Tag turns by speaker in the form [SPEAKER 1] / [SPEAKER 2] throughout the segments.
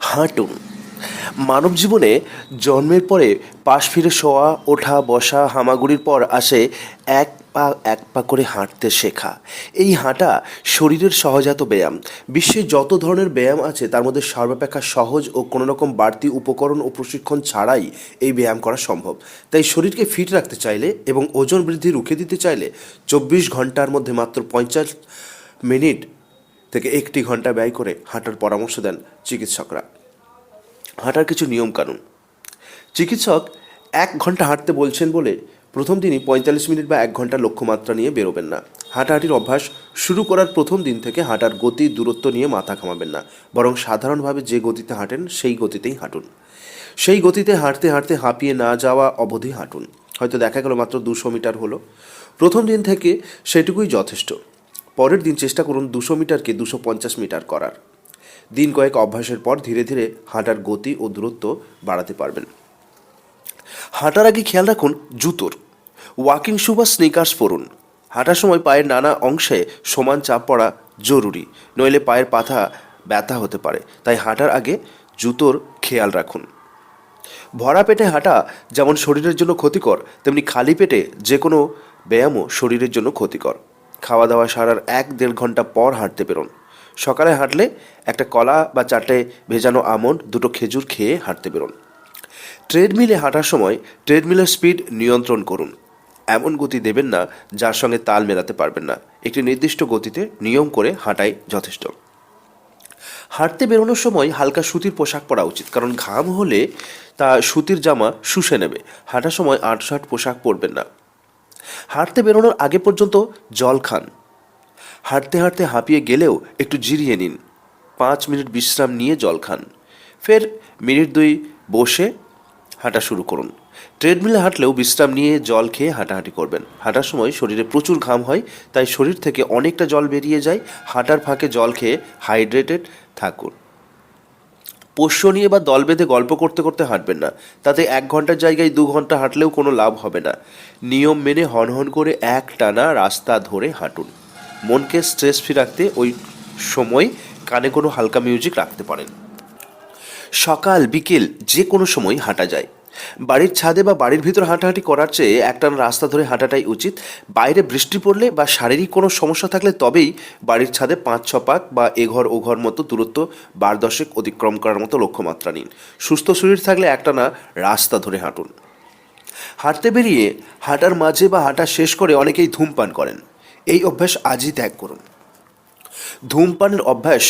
[SPEAKER 1] হাঁটুন। মানব জীবনে জন্মের পরে পাশ ফিরে শোয়া, ওঠা, বসা, হামাগুড়ির পর আসে এক পা এক পা করে হাঁটতে শেখা। এই হাঁটা শরীরের সহজাত ব্যায়াম। বিশ্বে যত ধরনের ব্যায়াম আছে তার মধ্যে সর্বাপেক্ষা সহজ ও কোনো রকম বাড়তি উপকরণ ও প্রশিক্ষণ ছাড়াই এই ব্যায়াম করা সম্ভব। তাই শরীরকে ফিট রাখতে চাইলে এবং ওজন বৃদ্ধি রুখে দিতে চাইলে 24 ঘন্টার মধ্যে মাত্র 50 মিনিট থেকে 1 ঘন্টা ব্যয় করে হাঁটার পরামর্শ দেন চিকিৎসকরা। হাঁটার কিছু নিয়মকানুন। চিকিৎসক 1 ঘন্টা হাঁটতে বলছেন বলে প্রথম দিনই 45 মিনিট বা 1 ঘন্টা লক্ষ্যমাত্রা নিয়ে বেরোবেন না। হাঁটাহাঁটির অভ্যাস শুরু করার প্রথম দিন থেকে হাঁটার গতি দূরত্ব নিয়ে মাথা ঘামাবেন না, বরং সাধারণভাবে যে গতিতে হাঁটেন সেই গতিতেই হাঁটুন। সেই গতিতে হাঁটতে হাঁটতে হাঁপিয়ে না যাওয়া অবধি হাঁটুন। হয়তো দেখা গেল মাত্র 200 মিটার হলো, প্রথম দিন থেকে সেটুকুই যথেষ্ট। পরের দিন চেষ্টা করুন 200 মিটারকে 250 মিটার করার। দিন কয়েক অভ্যাসের পর ধীরে ধীরে হাঁটার গতি ও দূরত্ব বাড়াতে পারবেন। হাঁটার আগে খেয়াল রাখুন জুতোর। ওয়াকিং শু বা স্নিকার্স পরুন। হাঁটার সময় পায়ের নানা অংশে সমান চাপ পড়া জরুরি, নইলে পায়ের পাতা ব্যথা হতে পারে। তাই হাঁটার আগে জুতোর খেয়াল রাখুন। ভরা পেটে হাঁটা যেমন শরীরের জন্য ক্ষতিকর, তেমনি খালি পেটে যে কোনো ব্যায়ামও শরীরের জন্য ক্ষতিকর। খাওয়া দাওয়া সারার 1-1.5 ঘন্টা পর হাঁটতে বেরোন। সকালে হাঁটলে একটা কলা বা 4টে ভেজানো আমন্ড, 2টো খেজুর খেয়ে হাঁটতে বেরোন। ট্রেডমিলে হাঁটার সময় ট্রেডমিলের স্পিড নিয়ন্ত্রণ করুন। এমন গতি দেবেন না যার সঙ্গে তাল মেলাতে পারবেন না। একটি নির্দিষ্ট গতিতে নিয়ম করে হাঁটাই যথেষ্ট। হাঁটতে বেরোনোর সময় হালকা সুতির পোশাক পরা উচিত, কারণ ঘাম হলে তা সুতির জামা শুষে নেবে। হাঁটার সময় আঁটসাঁট পোশাক পরবেন না। হাঁটতে বেরোনোর আগে পর্যন্ত জল খান। হাঁটতে হাঁটতে হাঁপিয়ে গেলেও একটু জিরিয়ে নিন। 5 মিনিট বিশ্রাম নিয়ে জল খান। ফের মিনিট 2 বসে হাঁটা শুরু করুন। ট্রেডমিলে হাঁটলেও বিশ্রাম নিয়ে জল খেয়ে হাঁটাহাঁটি করবেন। হাঁটার সময় শরীরে প্রচুর ঘাম হয়, তাই শরীর থেকে অনেকটা জল বেরিয়ে যায়। হাঁটার ফাঁকে জল খেয়ে হাইড্রেটেড থাকুন। পোষ্য নিয়ে বা দল বেঁধে গল্প করতে করতে হাঁটবেন না। তাতে 1 ঘন্টার জায়গায় 2 ঘন্টা হাঁটলেও কোনো লাভ হবে না। নিয়ম মেনে হনহন করে একটানা রাস্তা ধরে হাঁটুন। মনকে স্ট্রেস ফ্রি রাখতে ওই সময় কানে কোনো হালকা মিউজিক রাখতে পারেন। সকাল বিকেল যে কোনো সময় হাঁটা যায়। বাড়ির ছাদে বা বাড়ির ভিতর হাঁটাহাঁটি করার চেয়ে একটানা রাস্তা ধরে হাঁটাটাই উচিত। বাইরে বৃষ্টি পড়লে বা শারীরিক কোনো সমস্যা থাকলে তবেই বাড়ির ছাদে 5-6 পাক বা এঘর ওঘর মতো দূরত্ব 12-10 অতিক্রম করার মতো লক্ষ্যমাত্রা নিন। সুস্থ শরীর থাকলে একটানা রাস্তা ধরে হাঁটুন। হাঁটতে বেরিয়ে হাঁটার মাঝে বা হাঁটা শেষ করে অনেকেই ধূমপান করেন। এই অভ্যাস আজই ত্যাগ করুন। ধূমপানের অভ্যাস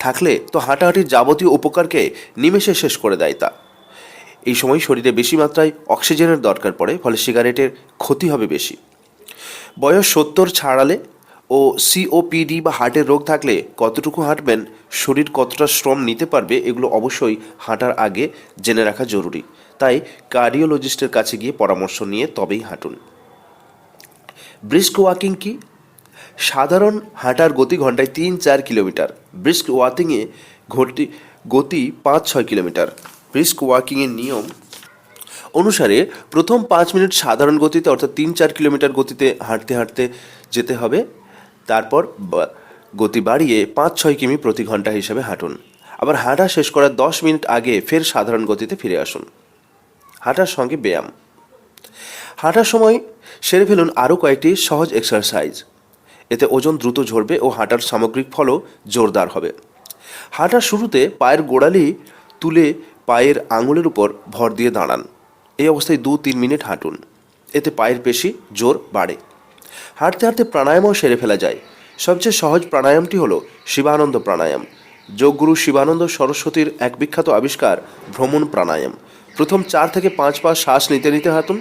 [SPEAKER 1] থাকলে তো হাঁটাহাঁটির যাবতীয় উপকারকে নিমেষে শেষ করে দেয় তা। এই সময় শরীরে বেশি মাত্রায় অক্সিজেনের দরকার পড়ে, ফলে সিগারেটের ক্ষতি হবে বেশি। বয়স 70 ছাড়ালে ও সিওপিডি বা হার্টের রোগ থাকলে কতটুকু হাঁটবেন, শরীর কতটা শ্রম নিতে পারবে, এগুলো অবশ্যই হাঁটার আগে জেনে রাখা জরুরি। তাই কার্ডিওলজিস্টের কাছে গিয়ে পরামর্শ নিয়ে তবেই হাঁটুন। ব্রিস্ক ওয়াকিং কি? সাধারণ হাঁটার গতি ঘন্টায় 3-4 কিলোমিটার। ব্রিস্ক ওয়াকিংয়ে গতি 5-6 কিলোমিটার। ব্রিস্ক ওয়াকিংয়ের নিয়ম অনুসারে প্রথম 5 মিনিট সাধারণ গতিতে অর্থাৎ 3-4 কিলোমিটার গতিতে হাঁটতে হাঁটতে যেতে হবে। তারপর গতি বাড়িয়ে 5-6 কিমি প্রতি ঘন্টা হিসাবে হাঁটুন। আবার হাঁটা শেষ করার 10 মিনিট আগে ফের সাধারণ গতিতে ফিরে আসুন। হাঁটার সঙ্গে ব্যায়াম। হাঁটার সময় সেরে ফেলুন আরও কয়েকটি সহজ এক্সারসাইজ। এতে ওজন দ্রুত ঝরবে ও হাঁটার সামগ্রিক ফলও জোরদার হবে। হাঁটার শুরুতে পায়ের গোড়ালি তুলে পায়ের আঙুলের উপর ভর দিয়ে দাঁড়ান। এই অবস্থায় 2-3 মিনিট হাঁটুন। এতে পায়ের পেশি জোর বাড়ে। হাঁটতে হাঁটতে প্রাণায়ামও সেরে ফেলা যায়। সবচেয়ে সহজ প্রাণায়ামটি হলো শিবানন্দ প্রাণায়াম। যোগগুরু শিবানন্দ সরস্বতীর এক বিখ্যাত আবিষ্কার ভ্রমণ প্রাণায়াম। প্রথম 4 থেকে 5 পা শ্বাস নিতে নিতে হাঁটুন,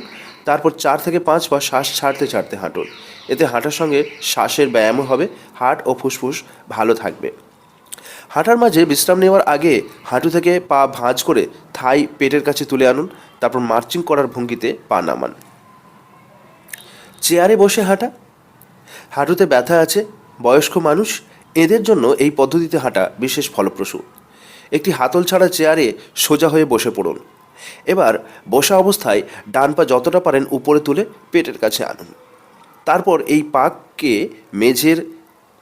[SPEAKER 1] তারপর 4 থেকে 5 পা শ্বাস ছাড়তে ছাড়তে হাঁটুন। এতে হাঁটার সঙ্গে শ্বাসের ব্যায়ামও হবে, হার্ট ও ফুসফুস ভালো থাকবে। হাঁটার মাঝে বিশ্রাম নেওয়ার আগে হাঁটু থেকে পা ভাঁজ করে থাই পেটের কাছে তুলে আনুন। তারপর মার্চিং করার ভঙ্গিতে পা নামান। চেয়ারে বসে হাঁটা। হাঁটুতে ব্যথা আছে, বয়স্ক মানুষ, এদের জন্য এই পদ্ধতিতে হাঁটা বিশেষ ফলপ্রসূ। একটি হাতল ছাড়া চেয়ারে সোজা হয়ে বসে পড়ুন। এবার বসা অবস্থায় ডান পা যতটা পারেন উপরে তুলে পেটের কাছে আনুন। তারপর এই পাকে মেঝের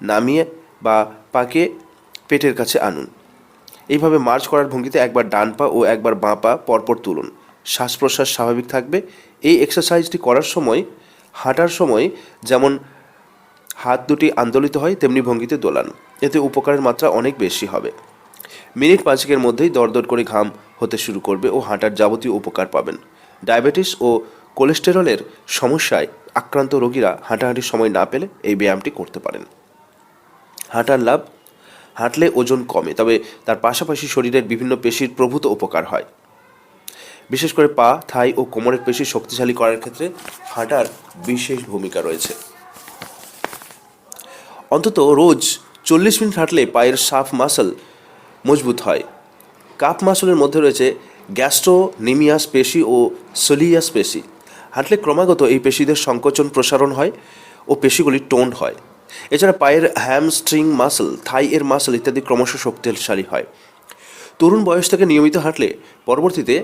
[SPEAKER 1] নামিয়ে বা পাকে পেটের কাছে আনুন। এইভাবে মার্চ করার ভঙ্গিতে একবার ডান পা ও একবার বাঁ পা পরপর তুলুন। শ্বাস প্রশ্বাস স্বাভাবিক থাকবে। এই এক্সারসাইজটি করার সময় হাঁটার সময় যেমন হাত দুটি আন্দোলিত হয় তেমনি ভঙ্গিতে দোলান। এতে উপকারের মাত্রা অনেক বেশি হবে। মিনিট 5 মধ্যেই দরদর করে ঘাম হতে শুরু করবে ও হাঁটার যাবতীয় উপকার পাবেন। ডায়াবেটিস ও কোলেস্টেরলের সমস্যায় আক্রান্ত রোগীরা হাঁটাহাঁটির সময় না পেলে এই ব্যায়ামটি করতে পারেন। হাঁটার লাভ: হাঁটলে ওজন কমে, তবে তার পাশাপাশি শরীরের বিভিন্ন পেশির প্রভূত উপকার হয়। বিশেষ করে পা, থাই ও কোমরের পেশি শক্তিশালী করার ক্ষেত্রে হাঁটার বিশেষ ভূমিকা রয়েছে। অন্তত রোজ 40 মিনিট হাঁটলে পায়ের সাফ মাসল মজবুত হয়। কাপ মাসলের মধ্যে রয়েছে গ্যাস্ট্রোনিমিয়াস পেশি ও সোলিয়াস পেশি। হাঁটলে ক্রমাগত এই পেশিদের সংকোচন প্রসারণ হয় ও পেশিগুলি টোন্ড হয়। এছাড়া পায়ের হ্যামস্ট্রিং মাসল, থাই এর মাসল ইত্যাদি ক্রমশ শক্তিশালী হয়। তরুণ বয়স থেকে নিয়মিত হাঁটলে পরবর্তীতে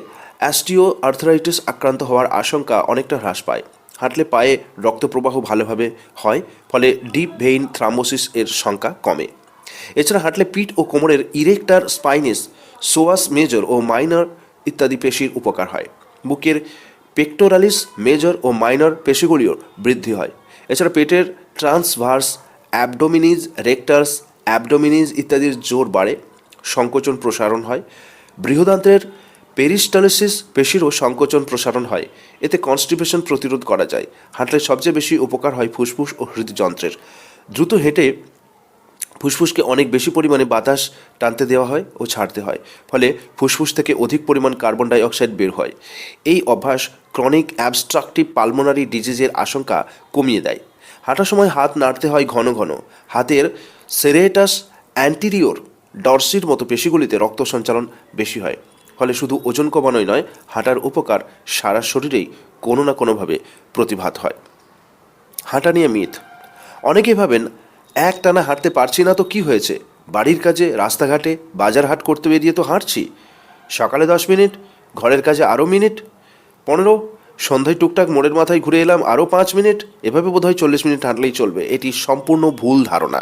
[SPEAKER 1] অস্টিও আর্থ্রাইটিস আক্রান্ত হওয়ার আশঙ্কা অনেকটা হ্রাস পায়। হাঁটলে পায়ে রক্ত প্রবাহ ভালোভাবে হয়, ফলে ডিপ ভেইন থ্রাম্বোসিস এর সংখ্যা কমে। এছাড়া হাঁটলে পিঠ ও কোমরের ইরেক্টার স্পাইনিস, সোয়াস মেজর ও মাইনর ইত্যাদি পেশির উপকার হয়। বুকের পেক্টোরালিস মেজর ও মাইনর পেশিগুলিও বৃদ্ধি হয়। এছাড়া পেটের ট্রান্সভার্স অ্যাবডোমিনিজ, রেক্টার্স অ্যাবডোমিনিজ ইত্যাদির জোর বাড়ে, সংকোচন প্রসারণ হয়। বৃহদান্ত্রের পেরিস্টালসিস পেশিরও সংকোচন প্রসারণ হয়। এতে কনস্টিপেশন প্রতিরোধ করা যায়। হাঁটলে সবচেয়ে বেশি উপকার হয় ফুসফুস ও হৃদযন্ত্রের। দ্রুত হেঁটে ফুসফুসকে অনেক বেশি পরিমাণে বাতাস টানতে দেওয়া হয় ও ছাড়তে হয়, ফলে ফুসফুস থেকে অধিক পরিমাণ কার্বন ডাই অক্সাইড বের হয়। এই অভ্যাস ক্রনিক অ্যাবস্ট্রাকটিভ পালমোনারি ডিজিজের আশঙ্কা কমিয়ে দেয়। হাঁটার সময় হাত নাড়তে হয় ঘন ঘন। হাতের সেরেটাস অ্যান্টিরিওর ডরসির মতো পেশিগুলিতে রক্ত সঞ্চালন বেশি হয়, ফলে শুধু ওজন কমানোই নয়, হাঁটার উপকার সারা শরীরেই কোনো না কোনোভাবে প্রতিভাত হয়। হাঁটা নিয়ে মিথ: অনেকেই ভাবেন একটানা হাঁটতে পারছি না তো কি হয়েছে, বাড়ির কাজে, রাস্তাঘাটে, বাজার হাট করতে বেরিয়ে তো হাঁটছি। সকালে 10 মিনিট, ঘরের কাজে আরও মিনিট 15, সন্ধ্যায় টুকটাক মোড়ের মাথায় ঘুরে এলাম আরও 5 মিনিট, এভাবে বোধহয় 40 মিনিট হাঁটলেই চলবে। এটি সম্পূর্ণ ভুল ধারণা।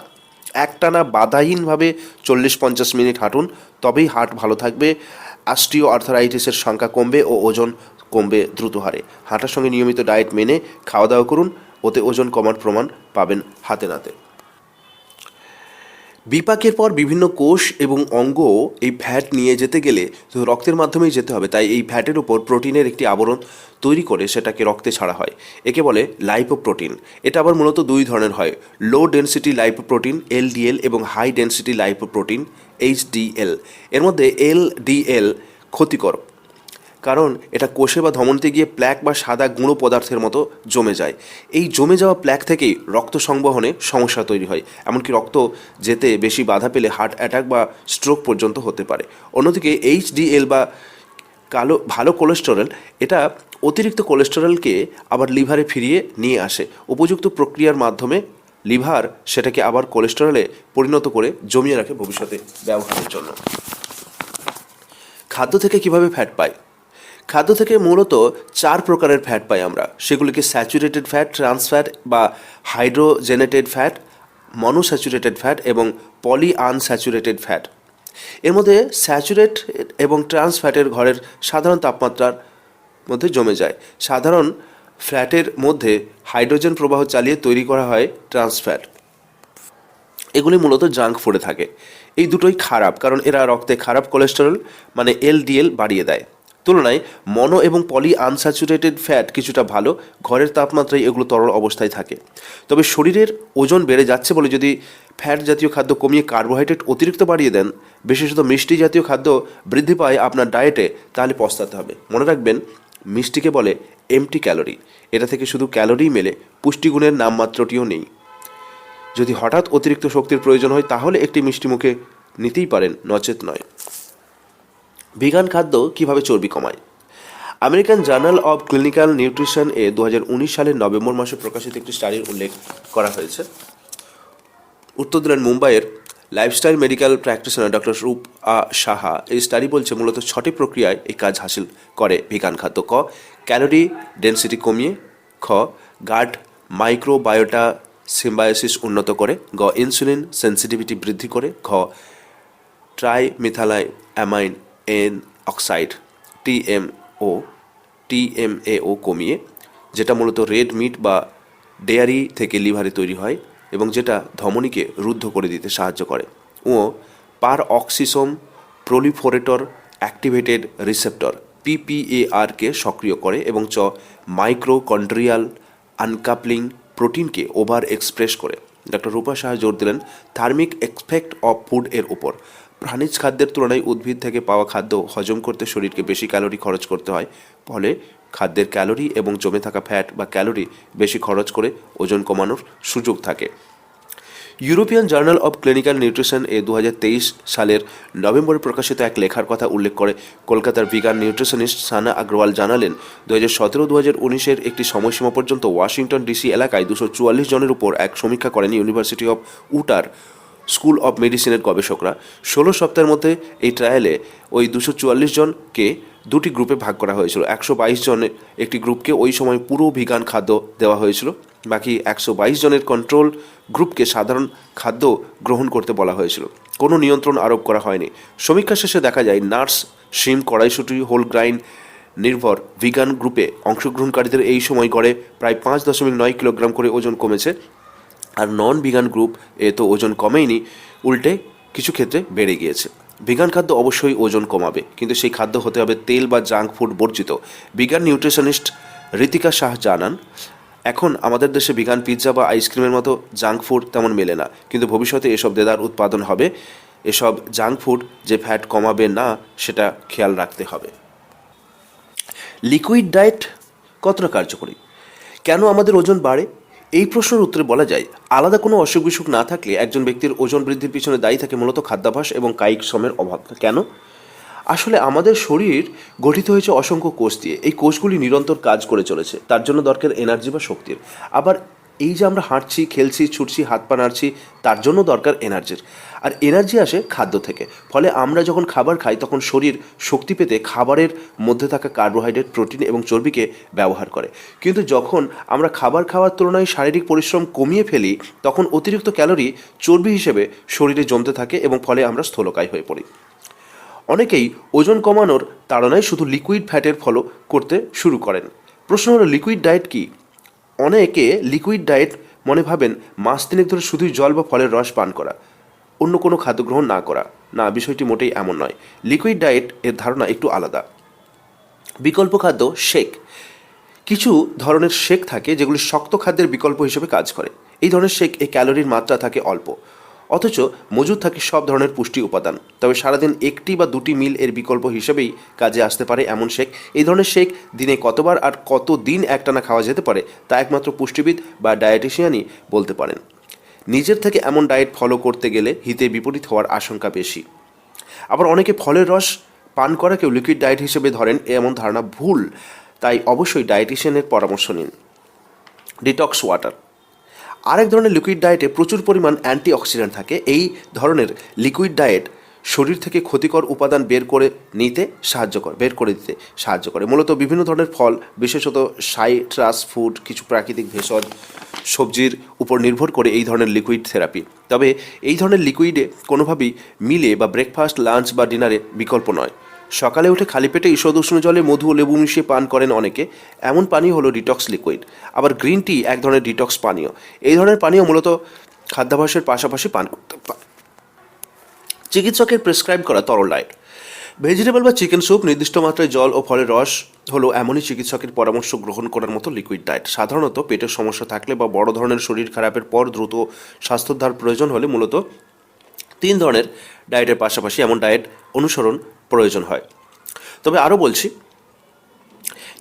[SPEAKER 1] একটানা বাধাহীনভাবে 40-50 মিনিট হাঁটুন, তবেই হার্ট ভালো থাকবে, অস্টিও আর্থারাইটিসের সংখ্যা কমবে ও ওজন কমবে দ্রুত হারে। হাঁটার সঙ্গে নিয়মিত ডায়েট মেনে খাওয়া দাওয়া করুন, ওতে ওজন কমার প্রমাণ পাবেন হাতে নাতে। বিপাকের পর বিভিন্ন কোষ এবং অঙ্গ এই ফ্যাট নিয়ে যেতে গেলে রক্তের মাধ্যমেই যেতে হবে, তাই এই ফ্যাটের উপর প্রোটিনের একটি আবরণ তৈরি করে সেটাকে রক্তে ছাড়া হয়। একে বলে লাইপোপ্রোটিন। এটা আবার মূলত দুই ধরনের হয়: লো ডেন্সিটি লাইপোপ্রোটিন এলডিএল এবং হাই ডেন্সিটি লাইপোপ্রোটিন এইচডিএল। এর মধ্যে এলডিএল ক্ষতিকর, কারণ এটা কোষে বা ধমনীতে গিয়ে প্ল্যাক বা সাদা গুঁড়ো পদার্থের মতো জমে যায়। এই জমে যাওয়া প্ল্যাক থেকেই রক্ত সংবহনে সমস্যা তৈরি হয়, এমনকি রক্ত যেতে বেশি বাধা পেলে হার্ট অ্যাটাক বা স্ট্রোক পর্যন্ত হতে পারে। অন্যদিকে এইচডিএল বা ভালো কোলেস্টেরল, এটা অতিরিক্ত কোলেস্টেরলকে আবার লিভারে ফিরিয়ে নিয়ে আসে। উপযুক্ত প্রক্রিয়ার মাধ্যমে লিভার সেটাকে আবার কোলেস্টেরলে পরিণত করে জমিয়ে রাখে ভবিষ্যতে ব্যবহারের জন্য। খাদ্য থেকে কিভাবে ফ্যাট পাই? খাদ্য থেকে মূলত 4 প্রকারের ফ্যাট পাই আমরা। সেগুলিকে স্যাচুরেটেড ফ্যাট, ট্রান্স ফ্যাট বা হাইড্রোজেনেটেড ফ্যাট, মনোস্যাচুরেটেড ফ্যাট এবং পলি আনস্যাচুরেটেড ফ্যাট। এর মধ্যে স্যাচুরেট এবং ট্রান্স ফ্যাটের ঘরের সাধারণ তাপমাত্রার মধ্যে জমে যায়। সাধারণ ফ্যাটের মধ্যে হাইড্রোজেন প্রবাহ চালিয়ে তৈরি করা হয় ট্রান্স ফ্যাট। এগুলি মূলত জাঙ্ক ফুডে থাকে। এই দুটোই খারাপ, কারণ এরা রক্তে খারাপ কোলেস্টেরল মানে এলডিএল বাড়িয়ে দেয়। তুলনায় মনো এবং পলি আনস্যাচুরেটেড ফ্যাট কিছুটা ভালো, ঘরের তাপমাত্রায় এগুলো তরল অবস্থায় থাকে। তবে শরীরের ওজন বেড়ে যাচ্ছে বলে যদি ফ্যাট জাতীয় খাদ্য কমিয়ে কার্বোহাইড্রেট অতিরিক্ত বাড়িয়ে দেন, বিশেষত মিষ্টি জাতীয় খাদ্য বৃদ্ধি পায় আপনার ডায়েটে, তাহলে পস্তাতে হবে। মনে রাখবেন, মিষ্টিকে বলে এমটি ক্যালোরি। এটা থেকে শুধু ক্যালোরিই মেলে, পুষ্টিগুণের নামমাত্রটিও নেই। যদি হঠাৎ অতিরিক্ত শক্তির প্রয়োজন হয় তাহলে একটি মিষ্টি মুখে নিতেই পারেন, নচেত নয়। ভিগান খাদ্য কিভাবে চর্বি কমায়? American journal of clinical nutrition এ 2019 সালের নভেম্বর মাসে প্রকাশিত একটি স্টাডির উল্লেখ করা হয়েছে। উত্তর দিলেন মুম্বাইয়ের লাইফস্টাইল মেডিকেল প্র্যাকটিশনার ডক্টর রূপ সাহা। এই স্টাডি বলছে মূলত 6টি প্রক্রিয়ায় এই কাজ হাসিল করে ভিগান খাদ্য। ক, ক্যালোরি ডেন্সিটি কমিয়ে। খ, গাট মাইক্রোবায়োটা সিম্বায়োসিস উন্নত করে। গ, ইনসুলিন সেন্সিটিভিটি বৃদ্ধি করে। ঘ, ট্রাইমিথাইলামাইন এন অক্সাইড টিএমএও কমিয়ে, যেটা মূলত রেড মিট বা ডেয়ারি থেকে লিভারে তৈরি হয় এবং যেটা ধমনীকে রুদ্ধ করে দিতে সাহায্য করে, ও পারঅক্সিসোম প্রলিফোরেটর অ্যাক্টিভেটেড রিসেপ্টর পিপিএআরকে সক্রিয় করে এবং মাইক্রোকন্ড্রিয়াল আনকাপলিং প্রোটিনকে ওভার এক্সপ্রেস করে। ডক্টর রূপা সাহা জোর দিলেন থার্মিক এফেক্ট অফ ফুড এর উপর। প্রাণীজ খাদ্যের তুলনায় উদ্ভিদ থেকে পাওয়া খাদ্য হজম করতে শরীরকে বেশি ক্যালোরি খরচ করতে হয়, ফলে খাদ্যের ক্যালোরি এবং জমে থাকা ফ্যাট বা ক্যালোরি বেশি খরচ করে ওজন কমানোর সুযোগ থাকে। European journal of clinical nutrition এ 2023 সালের নভেম্বরে প্রকাশিত এক লেখার কথা উল্লেখ করে কলকাতার ভিগান নিউট্রিশনিস্ট সানা আগ্রওয়াল জানালেন, 2017-2019-এর একটি সময়সীমা পর্যন্ত ওয়াশিংটন ডিসি এলাকায় 244 জনের উপর এক সমীক্ষা করেন ইউনিভার্সিটি অফ উটার স্কুল অব মেডিসিনের গবেষকরা। 16 সপ্তাহের মধ্যে এই ট্রায়ালে ওই 244 জনকে দুটি গ্রুপে ভাগ করা হয়েছিল। 122 জনের একটি গ্রুপকে ওই সময় পুরো ভিগান খাদ্য দেওয়া হয়েছিল, বাকি 122 জনের কন্ট্রোল গ্রুপকে সাধারণ খাদ্য গ্রহণ করতে বলা হয়েছিল। কোনো নিয়ন্ত্রণ আরোপ করা হয়নি। সমীক্ষা শেষে দেখা যায় নাটস, শিম, কড়াইশুঁটি, হোল গ্রাইন নির্ভর ভিগান গ্রুপে অংশগ্রহণকারীদের এই সময় গড়ে প্রায় 5.9 কিলোগ্রাম করে ওজন কমেছে, আর নন ভিগান গ্রুপ এ তো ওজন কমেইনি, উল্টে কিছু ক্ষেত্রে বেড়ে গিয়েছে। ভিগান খাদ্য অবশ্যই ওজন কমাবে, কিন্তু সেই খাদ্য হতে হবে তেল বা জাঙ্ক ফুড বর্জিত। ভিগান নিউট্রিশনিস্ট ঋতিকা শাহ জানান, এখন আমাদের দেশে ভিগান পিৎজা বা আইসক্রিমের মতো জাঙ্ক ফুড তেমন মেলে না, কিন্তু ভবিষ্যতে এসব দেদার উৎপাদন হবে। এসব জাঙ্ক ফুড যে ফ্যাট কমাবে না সেটা খেয়াল রাখতে হবে। লিকুইড ডায়েট কতটা কার্যকরী? কেন আমাদের ওজন বাড়ে? এই প্রশ্নের উত্তরে বলা যায়, আলাদা কোনো অসুখ বিসুখ না থাকলে একজন ব্যক্তির ওজন বৃদ্ধির পিছনে দায়ী থাকে মূলত খাদ্যাভ্যাস এবং কায়িক শ্রমের অভাব। কেন? আসলে আমাদের শরীর গঠিত হয়েছে অসংখ্য কোষ দিয়ে। এই কোষগুলি নিরন্তর কাজ করে চলেছে, তার জন্য দরকার এনার্জি বা শক্তির। আবার এই যে আমরা হাঁটছি, খেলছি, ছুটছি, হাত পা নাড়ছি, তার জন্য দরকার এনার্জির। আর এনার্জি আসে খাদ্য থেকে। ফলে আমরা যখন খাবার খাই তখন শরীর শক্তি পেতে খাবারের মধ্যে থাকা কার্বোহাইড্রেট, প্রোটিন এবং চর্বিকে ব্যবহার করে। কিন্তু যখন আমরা খাবার খাওয়ার তুলনায় শারীরিক পরিশ্রম কমিয়ে ফেলি, তখন অতিরিক্ত ক্যালোরি চর্বি হিসেবে শরীরে জমতে থাকে এবং ফলে আমরা স্থূলকায় হয়ে পড়ি। অনেকেই ওজন কমানোর তাড়নায় শুধু লিকুইড ফ্যাটের ফলো করতে শুরু করেন। প্রশ্ন হলো, লিকুইড ডায়েট কি? অনেকে লিকুইড ডায়েট মনে ভাবেন মাস তিনেক ধরে শুধুই জল বা ফলের রস পান করা, অন্য কোনো খাদ্য গ্রহণ না করা। না, বিষয়টি মোটেই এমন নয়। লিকুইড ডায়েট এর ধারণা একটু আলাদা। বিকল্প খাদ্য শেক, কিছু ধরনের শেক থাকে যেগুলি শক্ত খাদ্যের বিকল্প হিসেবে কাজ করে। এই ধরনের শেক এ ক্যালোরির মাত্রা থাকে অল্প, অথচ মজুদ থাকে সব ধরনের পুষ্টি উপাদান। তবে সারাদিন একটি বা দুটি মিল এর বিকল্প হিসেবেই কাজে আসতে পারে এমন শেক। এই ধরনের শেক দিনে কতবার আর কত দিন একটানা খাওয়া যেতে পারে তা একমাত্র পুষ্টিবিদ বা ডায়েটিশিয়ানই বলতে পারেন। নিজের থেকে এমন ডায়েট ফলো করতে গেলে হিতে বিপরীত হওয়ার আশঙ্কা বেশি। আবার অনেকে ফলের রস পান করাকেও লিকুইড ডায়েট হিসেবে ধরেন, এমন ধারণা ভুল। তাই অবশ্যই ডায়েটিশিয়ানের পরামর্শ নিন। ডিটক্স ওয়াটার, আরেক ধরনের লিকুইড ডায়েটে প্রচুর পরিমাণ অ্যান্টিঅক্সিডেন্ট থাকে। এই ধরনের লিকুইড ডায়েট শরীর থেকে ক্ষতিকর উপাদান বের করে দিতে সাহায্য করে। মূলত বিভিন্ন ধরনের ফল, বিশেষত সাইট্রাস ফুড, কিছু প্রাকৃতিক ভেষজ সবজির উপর নির্ভর করে এই ধরনের লিকুইড থেরাপি। তবে এই ধরনের লিকুইডে কোনোভাবেই মিলে বা ব্রেকফাস্ট, লাঞ্চ বা ডিনারে বিকল্প নয়। সকালে উঠে খালি পেটে ঈষৎ উষ্ণ জলে মধু ও লেবু মিশিয়ে পান করেন অনেকে। এমন পানীয় হলো ডিটক্স লিকুইড। আবার গ্রিন টি এক ধরনের ডিটক্স পানীয়। এই ধরনের পানীয় মূলত খাদ্যাভ্যাসের পাশাপাশি পান করতে পারে। চিকিৎসকের প্রেসক্রাইব করা তরল ডায়েট, ভেজিটেবল বা চিকেন স্যুপ, নির্দিষ্ট মাত্রায় জল ও ফলের রস হলো এমনই চিকিৎসকের পরামর্শ গ্রহণ করার মতো লিকুইড ডায়েট। সাধারণত পেটের সমস্যা থাকলে বা বড় ধরনের শরীর খারাপের পর দ্রুত স্বাস্থ্যোদ্ধার প্রয়োজন হলে মূলত 3 ধরনের ডায়েটের পাশাপাশি এমন ডায়েট অনুসরণ প্রয়োজন হয়। তবে আরও বলছি,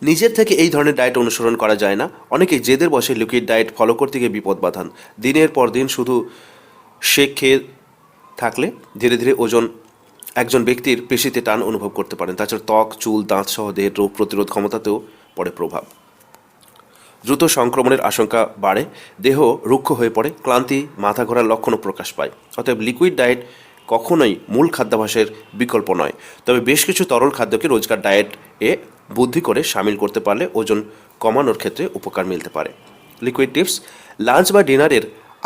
[SPEAKER 1] নিজের থেকে এই ধরনের ডায়েট অনুসরণ করা যায় না। অনেকেই জেদের বসে লিকুইড ডায়েট ফলো করতে গিয়ে বিপদ বাঁধান। দিনের পর দিন শুধু শেক খেয়ে থাকলে ধীরে ধীরে একজন ব্যক্তির পেশিতে টান অনুভব করতে পারেন। তাছাড়া ত্বক, চুল, দাঁত সহ দেহের রোগ প্রতিরোধ ক্ষমতাতেও পড়ে প্রভাব। দ্রুত সংক্রমণের আশঙ্কা বাড়ে, দেহ রুক্ষ হয়ে পড়ে, ক্লান্তি, মাথা ঘোরার লক্ষণও প্রকাশ পায়। অতএব লিকুইড ডায়েট কখনোই মূল খাদ্যাভ্যাসের বিকল্প নয়। তবে বেশ কিছু তরল খাদ্যকে রোজকার ডায়েট এ বুদ্ধি করে সামিল করতে পারলে ওজন কমানোর ক্ষেত্রে উপকার মিলতে পারে। লিকুইড টিপস, লাঞ্চ বা ডিনারের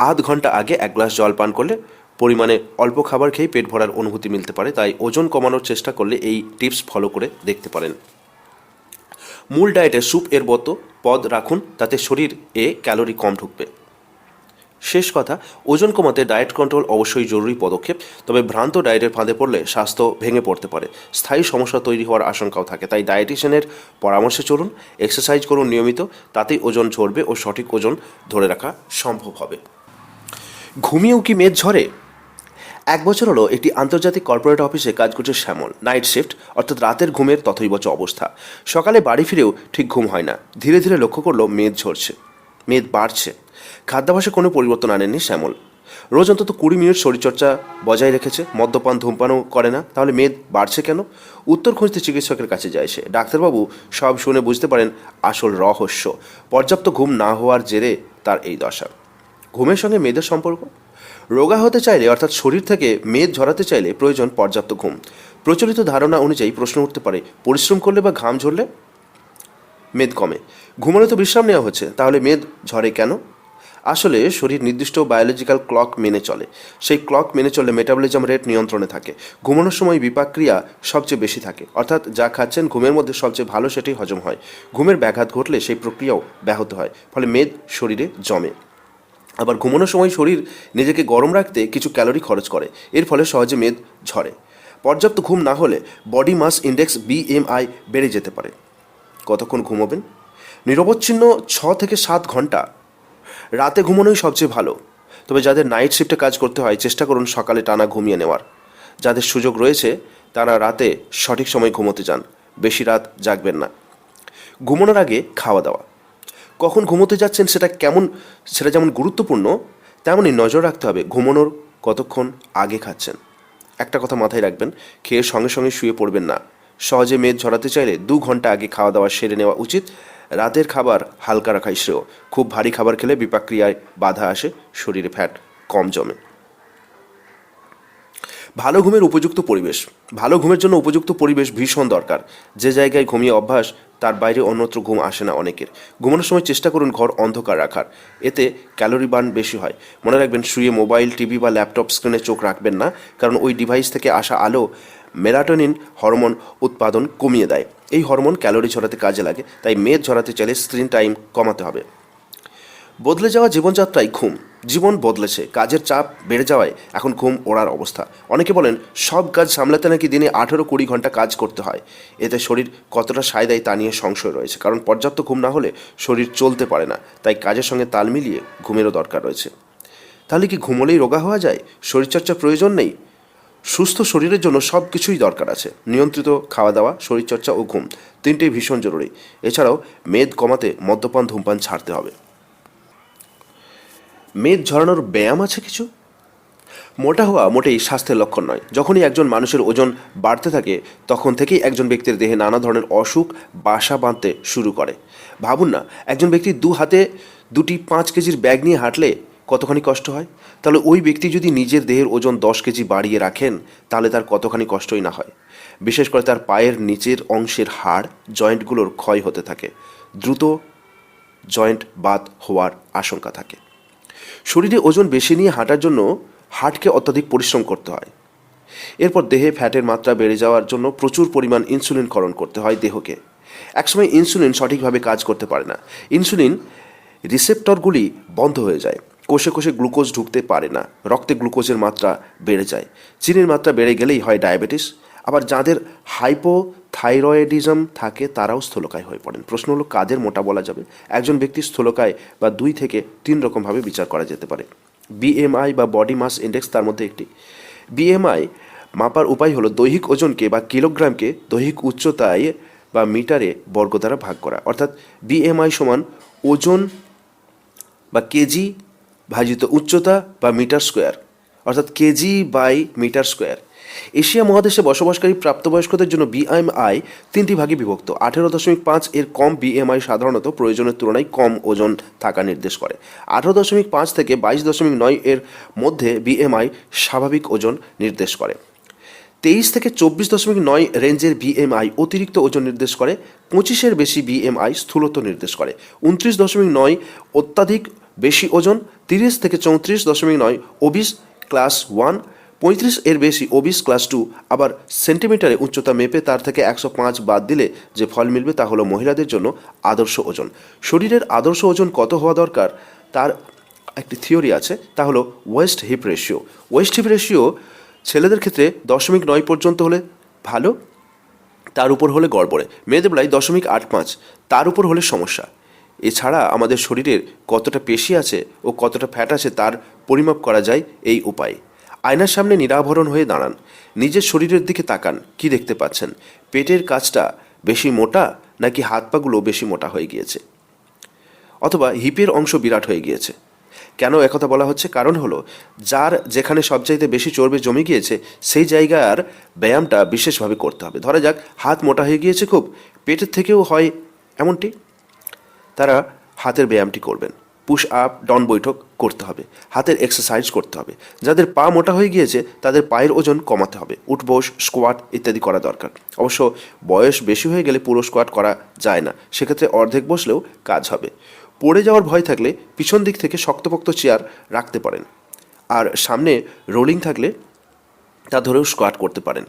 [SPEAKER 1] আধ ঘন্টা আগে 1 গ্লাস জল পান করলে পরিমাণে অল্প খাবার খেয়ে পেট ভরার অনুভূতি মিলতে পারে, তাই ওজন কমানোর চেষ্টা করলে এই টিপস ফলো করে দেখতে পারেন। মূল ডায়েটে স্যুপ এর পদ রাখুন, তাতে শরীর ক্যালোরি কম ঢুকবে। শেষ কথা, ওজন কমাতে ডায়েট কন্ট্রোল অবশ্যই জরুরি পদক্ষেপ, তবে ভ্রান্ত ডায়েটের ফাঁদে পড়লে স্বাস্থ্য ভেঙে পড়তে পারে, স্থায়ী সমস্যা তৈরি হওয়ার আশঙ্কাও থাকে। তাই ডায়েটিশিয়ানের পরামর্শে চলুন, এক্সারসাইজ করুন নিয়মিত, তাতেই ওজন ঝরবে ও সঠিক ওজন ধরে রাখা সম্ভব হবে। ঘুমিয়েও কি মেদ ঝরে? 1 বছর হলো একটি আন্তর্জাতিক কর্পোরেট অফিসে কাজ করছে শ্যামল। নাইট শিফট, অর্থাৎ রাতের ঘুমের তথৈবচ অবস্থা। সকালে বাড়ি ফিরেও ঠিক ঘুম হয় না। ধীরে ধীরে লক্ষ্য করলো মেদ ঝরছে, মেদ বাড়ছে। খাদ্যাভ্যাসে কোনো পরিবর্তন আনেননি শ্যামল। রোজ অন্তত 20 মিনিট শরীরচর্চা বজায় রেখেছে, মদ্যপান ধূমপানও করে না। তাহলে মেদ বাড়ছে কেন? উত্তর খুঁজতে চিকিৎসকের কাছে যায় সে। ডাক্তারবাবু সব শুনে বুঝতে পারেন আসল রহস্য। পর্যাপ্ত ঘুম না হওয়ার জেরে তার এই দশা। ঘুমের সঙ্গে মেদের সম্পর্ক? রোগা হতে চাইলে, অর্থাৎ শরীর থেকে মেদ ঝরাতে চাইলে প্রয়োজন পর্যাপ্ত ঘুম। প্রচলিত ধারণা অনুযায়ী প্রশ্ন উঠতে পারে, পরিশ্রম করলে বা ঘাম ঝরলে মেদ কমে, ঘুমালে তো বিশ্রাম নেওয়া হচ্ছে, তাহলে মেদ ঝরে কেন? আসলে শরীর নির্দিষ্ট বায়োলজিক্যাল ক্লক মেনে চলে। সেই ক্লক মেনে চললে মেটাবলিজম রেট নিয়ন্ত্রণে থাকে। ঘুমানোর সময় বিপাক ক্রিয়া সবচেয়ে বেশি থাকে, অর্থাৎ যা খাচ্ছেন ঘুমের মধ্যে সবচেয়ে ভালো সেটাই হজম হয়। ঘুমের ব্যাঘাত ঘটলে সেই প্রক্রিয়াও ব্যাহত হয়, ফলে মেদ শরীরে জমে। আবার ঘুমানোর সময় শরীর নিজেকে গরম রাখতে কিছু ক্যালোরি খরচ করে, এর ফলে সহজে মেদ ঝরে। পর্যাপ্ত ঘুম না হলে বডি মাস ইন্ডেক্স BMI বেড়ে যেতে পারে। কতক্ষণ ঘুমোবেন? নিরবচ্ছিন্ন 6 থেকে 7 ঘন্টা। রাতে ঘুমানোই সবচেয়ে ভালো, তবে যাদের নাইট শিফটে কাজ করতে হয় চেষ্টা করুন সকালে টানা ঘুমিয়ে নেওয়ার। যাদের সুযোগ রয়েছে তারা রাতে সঠিক সময় ঘুমোতে যান, বেশি রাত জাগবেন না। ঘুমানোর আগে খাওয়া দাওয়া। কখন ঘুমোতে যাচ্ছেন সেটা যেমন গুরুত্বপূর্ণ, তেমনই নজর রাখতে হবে ঘুমানোর কতক্ষণ আগে খাচ্ছেন। একটা কথা মাথায় রাখবেন, খেয়ে সঙ্গে সঙ্গে শুয়ে পড়বেন না। সহজে মেদ ঝরাতে চাইলে 2 ঘন্টা আগে খাওয়া দাওয়া সেরে নেওয়া উচিত। রাতের খাবার হালকা রাখাই শ্রেয়। খুব ভারী খাবার খেলে বিপাকক্রিয়ায় বাধা আসে, শরীরে ফ্যাট কম জমে। ভালো ঘুমের উপযুক্ত পরিবেশ। ভালো ঘুমের জন্য উপযুক্ত পরিবেশ ভীষণ দরকার। যে জায়গায় ঘুমিয়ে অভ্যাস তার বাইরে অন্যত্র ঘুম আসে না অনেকের। ঘুমানোর সময় চেষ্টা করুন ঘর অন্ধকার রাখার, এতে ক্যালোরি বার্ন বেশি হয়। মনে রাখবেন, শুয়ে মোবাইল, টিভি বা ল্যাপটপ স্ক্রিনে চোখ রাখবেন না, কারণ ওই ডিভাইস থেকে আসা আলো মেলাটোনিন হরমোন উৎপাদন কমিয়ে দেয়। এই হরমোন ক্যালোরি ঝরাতে কাজে লাগে, তাই মেদ ঝরাতে চাইলে স্ক্রিন টাইম কমাতে হবে। বদলে যাওয়া জীবনযাত্রায় ঘুম। জীবন বদলেছে, কাজের চাপ বেড়ে যাওয়ায় এখন ঘুম ওড়ার অবস্থা। অনেকে বলেন সব কাজ সামলাতে নাকি দিনে 18-20 ঘন্টা কাজ করতে হয়। এতে শরীর কতটা সায় দেয় তা নিয়ে সংশয় রয়েছে, কারণ পর্যাপ্ত ঘুম না হলে শরীর চলতে পারে না। তাই কাজের সঙ্গে তাল মিলিয়ে ঘুমেরও দরকার রয়েছে। তাহলে কি ঘুমোলেই রোগা হওয়া যায়? শরীরচর্চার প্রয়োজন নেই? সুস্থ শরীরের জন্য সব কিছুই দরকার আছে। নিয়ন্ত্রিত খাওয়া দাওয়া, শরীরচর্চা ও ঘুম, তিনটেই ভীষণ জরুরি। এছাড়াও মেদ কমাতে মদ্যপান ধূমপান ছাড়তে হবে। মেদ ঝরানোর ব্যায়াম আছে কিছু? মোটা হওয়া মোটেই স্বাস্থ্যের লক্ষণ নয়। যখনই একজন মানুষের ওজন বাড়তে থাকে তখন থেকেই একজন ব্যক্তির দেহে নানা ধরনের অসুখ বাসা বাঁধতে শুরু করে। ভাবুন না, একজন ব্যক্তি 2 হাতে 2টি 5 কেজির ব্যাগ নিয়ে হাঁটলে কতখানি কষ্ট হয়। তাহলে ওই ব্যক্তি যদি নিজের দেহের ওজন 10 কেজি বাড়িয়ে রাখেন তাহলে তার কতখানি কষ্টই না হয়। বিশেষ করে তার পায়ের নিচের অংশের হাড়, জয়েন্টগুলোর ক্ষয় হতে থাকে। দ্রুত জয়েন্ট বাত হওয়ার আশঙ্কা থাকে। শরীরে ওজন বেশি নিয়ে হাঁটার জন্য হার্টকে অত্যাধিক পরিশ্রম করতে হয়। এরপর দেহে ফ্যাটের মাত্রা বেড়ে যাওয়ার জন্য প্রচুর পরিমাণ ইনসুলিনকরণ করতে হয় দেহকে। একসময় ইনসুলিন সঠিকভাবে কাজ করতে পারে না। ইনসুলিন রিসেপ্টরগুলি বন্ধ হয়ে যায়, কোষে কোষে গ্লুকোজ ঢুকতে পারে না, রক্তে গ্লুকোজের মাত্রা বেড়ে যায়। চিনির মাত্রা বেড়ে গেলেই হয় ডায়াবেটিস। আবার যাদের হাইপোথাইরয়েডিজম থাকে তারাও স্থূলকায় হয়ে পড়েন। প্রশ্ন হলো কাদের মোটা বলা যাবে? একজন ব্যক্তির স্থূলকায় বা 2 থেকে 3 রকমভাবে বিচার করা যেতে পারে। BMI বা বডি মাস ইন্ডেক্স তার মধ্যে একটি। BMI মাপার উপায় হলো দৈহিক ওজনকে বা কিলোগ্রামকে দৈহিক উচ্চতায় বা মিটারে বর্গ দ্বারা ভাগ করা। অর্থাৎ BMI সমান ওজন বা কেজি ভাজিত উচ্চতা বা মিটার স্কোয়ার, অর্থাৎ kg by metre square. Asia মহাদেশে বসবাসকারী প্রাপ্তবয়স্কদের জন্য BMI 3টি ভাগে বিভক্ত। 18.5 এর কম BMI সাধারণত প্রয়োজনের তুলনায় কম ওজন থাকা নির্দেশ করে। 18.5 থেকে 22.9 এর মধ্যে BMI স্বাভাবিক ওজন নির্দেশ করে। 23 থেকে 24.9 রেঞ্জের BMI অতিরিক্ত ওজন নির্দেশ করে। 25-এর বেশি BMI স্থূলত্ব নির্দেশ করে। 29.9 অত্যাধিক বেশি ওজন। 30 থেকে 34.9 ওবিস ক্লাস 1, 35 এর বেশি ওবিস ক্লাস 2। আবার সেন্টিমিটারে উচ্চতা মেপে তার থেকে 105 বাদ দিলে যে ফল মিলবে তা হলো মহিলাদের জন্য আদর্শ ওজন। শরীরের আদর্শ ওজন কত হওয়া দরকার তার একটি থিওরি আছে, তা হলো waist hip ratio. Waist hip ratio ছেলেদের ক্ষেত্রে 0.9 পর্যন্ত হলে ভালো, তার উপর হলে গড়বড়ে। মেয়েদের বেলায় 0.85, তার উপর হলে সমস্যা। এছাড়া আমাদের শরীরের কতটা পেশি আছে ও কতটা ফ্যাট আছে তার পরিমাপ করা যায় এই উপায়ে। আয়নার সামনে নিরাভরণ হয়ে দাঁড়ান, নিজের শরীরের দিকে তাকান, কি দেখতে পাচ্ছেন? পেটের কাছটা বেশি মোটা নাকি হাত পাগুলো বেশি মোটা হয়ে গিয়েছে, অথবা হিপের অংশ বিরাট হয়ে গিয়েছে? কেন একথা বলা হচ্ছে? কারণ হলো যার যেখানে সবচাইতে বেশি চর্বি জমে গিয়েছে সেই জায়গার ব্যায়ামটা বিশেষভাবে করতে হবে। ধরা যাক হাত মোটা হয়ে গিয়েছে খুব, পেটের থেকেও হয় এমনটি, তারা হাতের ব্যায়ামটি করবেন। পুশ আপ, ডাউন বৈঠক করতে হবে, হাতের এক্সারসাইজ করতে হবে। যাদের পা মোটা হয়ে গিয়েছে তাদের পায়ের ওজন কমাতে হবে, উঠবোস, স্কোয়াট ইত্যাদি করা দরকার। অবশ্য বয়স বেশি হয়ে গেলে পুরো স্কোয়াট করা যায় না, সেক্ষেত্রে অর্ধেক বসলেও কাজ হবে। পড়ে যাওয়ার ভয় থাকলে পিছন দিক থেকে শক্তপোক্ত চেয়ার রাখতে পারেন, আর সামনে রোলিং থাকলে তা ধরেও স্কোয়াট করতে পারেন।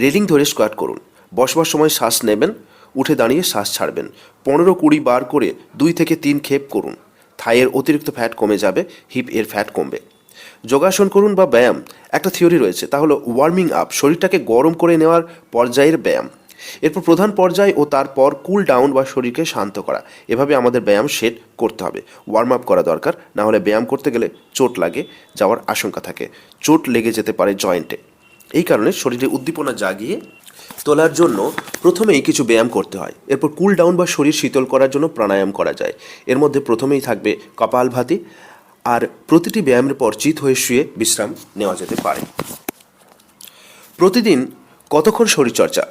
[SPEAKER 1] রেলিং ধরে স্কোয়াট করুন। বসবার সময় শ্বাস নেবেন, উঠে দাঁড়িয়ে শ্বাস ছাড়বেন। 15-20 বার করে 2 থেকে 3 ক্ষেপ করুন। থাইয়ের অতিরিক্ত ফ্যাট কমে যাবে, হিপ এর ফ্যাট কমবে। যোগাসন করুন বা ব্যায়াম। একটা থিওরি রয়েছে, তা হলো ওয়ার্মিং আপ, শরীরটাকে গরম করে নেওয়ার পর্যায়ের ব্যায়াম। এরপর প্রধান পর্যায় ও তারপর কুল ডাউন বা শরীরকে শান্ত করা। এভাবে আমাদের ব্যায়াম সেট করতে হবে, ওয়ার্ম আপ করা দরকার। না হলে ব্যায়াম করতে গেলে চোট লাগে যাওয়ার আশঙ্কা থাকে, চোট লেগে যেতে পারে জয়েন্টে। এই কারণে শরীরে উদ্দীপনা জাগিয়ে তোলার জন্য প্রথমেই কিছু ব্যায়াম করতে হয়। এরপর কুল ডাউন বা শরীর শীতল করার জন্য প্রাণায়াম করা যায়। এর মধ্যে প্রথমেই থাকবে কপালভাতি, আর প্রতিটি ব্যায়ামের পর চিত হয়ে শুয়ে বিশ্রাম নেওয়া যেতে পারে। প্রতিদিন কতক্ষণ শরীরচর্চা?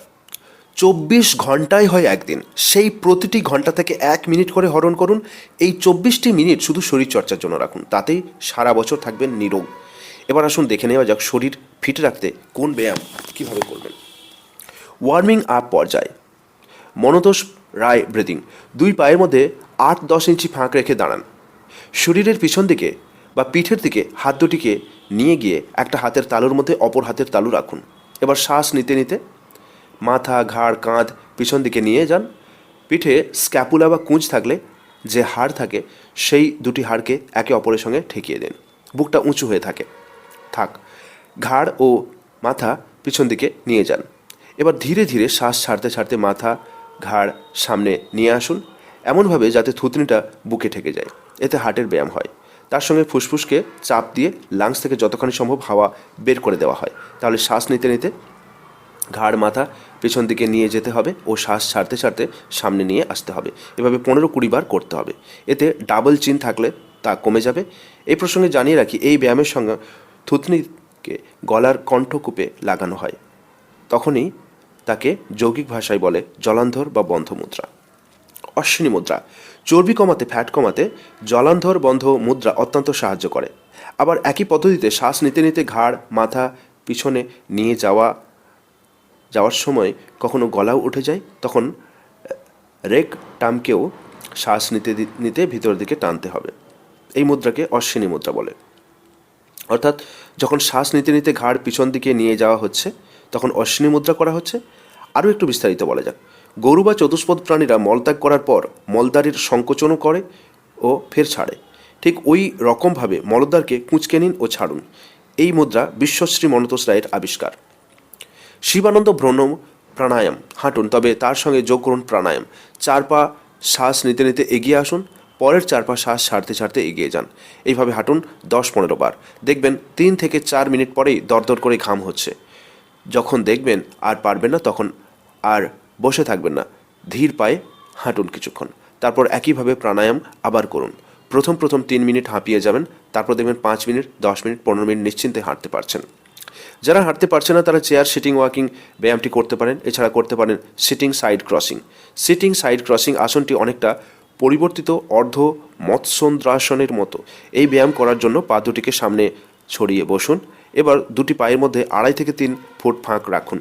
[SPEAKER 1] 24 ঘন্টায় হয় একদিন, সেই প্রতিটি ঘন্টা থেকে 1 মিনিট করে হরণ করুন। এই 24টি মিনিট শুধু শরীরচর্চার জন্য রাখুন, তাতেই সারা বছর থাকবেন নিরোগ। এবার আসুন দেখে নেওয়া যাক শরীর ফিট রাখতে কোন ব্যায়াম কীভাবে করবেন। ওয়ার্মিং আপ পর্যায়। মনোতোষ রায় ব্রিদিং। 2 পায়ের মধ্যে 8-10 ইঞ্চি ফাঁক রেখে দাঁড়ান। শরীরের পিছন দিকে বা পিঠের দিকে হাত দুটিকে নিয়ে গিয়ে একটা হাতের তালুর মধ্যে অপর হাতের তালু রাখুন। এবার শ্বাস নিতে নিতে মাথা, ঘাড়, কাঁধ পিছন দিকে নিয়ে যান। পিঠে স্ক্যাপুলা বা কুঁজ থাকলে যে হাড় থাকে সেই দুটি হাড়কে একে অপরের সঙ্গে ঠেকিয়ে দিন। বুকটা উঁচু হয়ে থাক। ঘাড় ও মাথা পিছন দিকে নিয়ে যান। এবার ধীরে ধীরে শ্বাস ছাড়তে ছাড়তে মাথা, ঘাড় সামনে নিয়ে আসুন, এমনভাবে যাতে থুতনিটা বুকে ঠেকে যায়। এতে হার্টের ব্যায়াম হয়। তার সঙ্গে ফুসফুসকে চাপ দিয়ে লাংস থেকে যতখানি সম্ভব হাওয়া বের করে দেওয়া হয়। তাহলে শ্বাস নিতে নিতে ঘাড়, মাথা পেছন দিকে নিয়ে যেতে হবে ও শ্বাস ছাড়তে ছাড়তে সামনে নিয়ে আসতে হবে। এভাবে 15-20 বার করতে হবে। এতে ডাবল চিন থাকলে তা কমে যাবে। এই প্রসঙ্গে জানিয়ে রাখি, এই ব্যায়ামের সঙ্গে থুতনিকে গলার কণ্ঠকূপে লাগানো হয়, তখনই তাকে যৌগিক ভাষায় বলে জলান্ধর বা বন্ধ মুদ্রা। অশ্বিনী মুদ্রা। চর্বি কমাতে, ফ্যাট কমাতে জলান্ধর বন্ধ মুদ্রা অত্যন্ত সাহায্য করে। আবার একই পদ্ধতিতে শ্বাস নিতে নিতে ঘাড়, মাথা পিছনে নিয়ে যাওয়ার সময় কখনো গলাও উঠে যায়, তখন রেক টামকেও শ্বাস নিতে নিতে ভিতর দিকে টানতে হবে। এই মুদ্রাকে অশ্বিনী মুদ্রা বলে। অর্থাৎ যখন শ্বাস নিতে নিতে ঘাড় পিছন দিকে নিয়ে যাওয়া হচ্ছে তখন অশ্বিনী মুদ্রা করা হচ্ছে। আরও একটু বিস্তারিত বলা যাক। গরু বা চতুষ্পদ প্রাণীরা মলত্যাগ করার পর মলদ্বারের সংকোচনও করে ও ফের ছাড়ে, ঠিক ওই রকমভাবে মলদ্বারকে কুঁচকে নিন ও ছাড়ুন। এই মুদ্রা বিশ্বশ্রী মনতোষ রায়ের আবিষ্কার। শিবানন্দ ভ্রমণ প্রাণায়াম। হাঁটুন, তবে তার সঙ্গে যোগ করুন প্রাণায়াম। 4 পা শ্বাস নিতে নিতে এগিয়ে আসুন, পরের 4 পা শ্বাস ছাড়তে ছাড়তে এগিয়ে যান। এইভাবে হাঁটুন 10-15 বার। দেখবেন 3 থেকে 4 মিনিট পরেই দরদর করে ঘাম হচ্ছে। যখন দেখবেন আর পারবেন না তখন আর বসে থাকবেন না, ধীর পায়ে হাঁটুন কিছুক্ষণ। তারপর একইভাবে প্রাণায়াম আবার করুন। প্রথম 3 মিনিট হাঁপিয়ে যাবেন, তারপর দেখবেন 5 মিনিট, 10 মিনিট, 15 মিনিট নিশ্চিন্তে হাঁটতে পারছেন। যারা হাঁটতে পারছে না তারা চেয়ার সিটিং ওয়াকিং ব্যায়ামটি করতে পারেন। এছাড়া করতে পারেন sitting side crossing. Sitting side crossing আসনটি অনেকটা পরিবর্তিত অর্ধ মৎস্যন্দ্রাসনের মতো। এই ব্যায়াম করার জন্য পা দুটিকে সামনে ছড়িয়ে বসুন। এবার দুটি পায়ের মধ্যে 2.5 থেকে 3 ফুট ফাঁক রাখুন।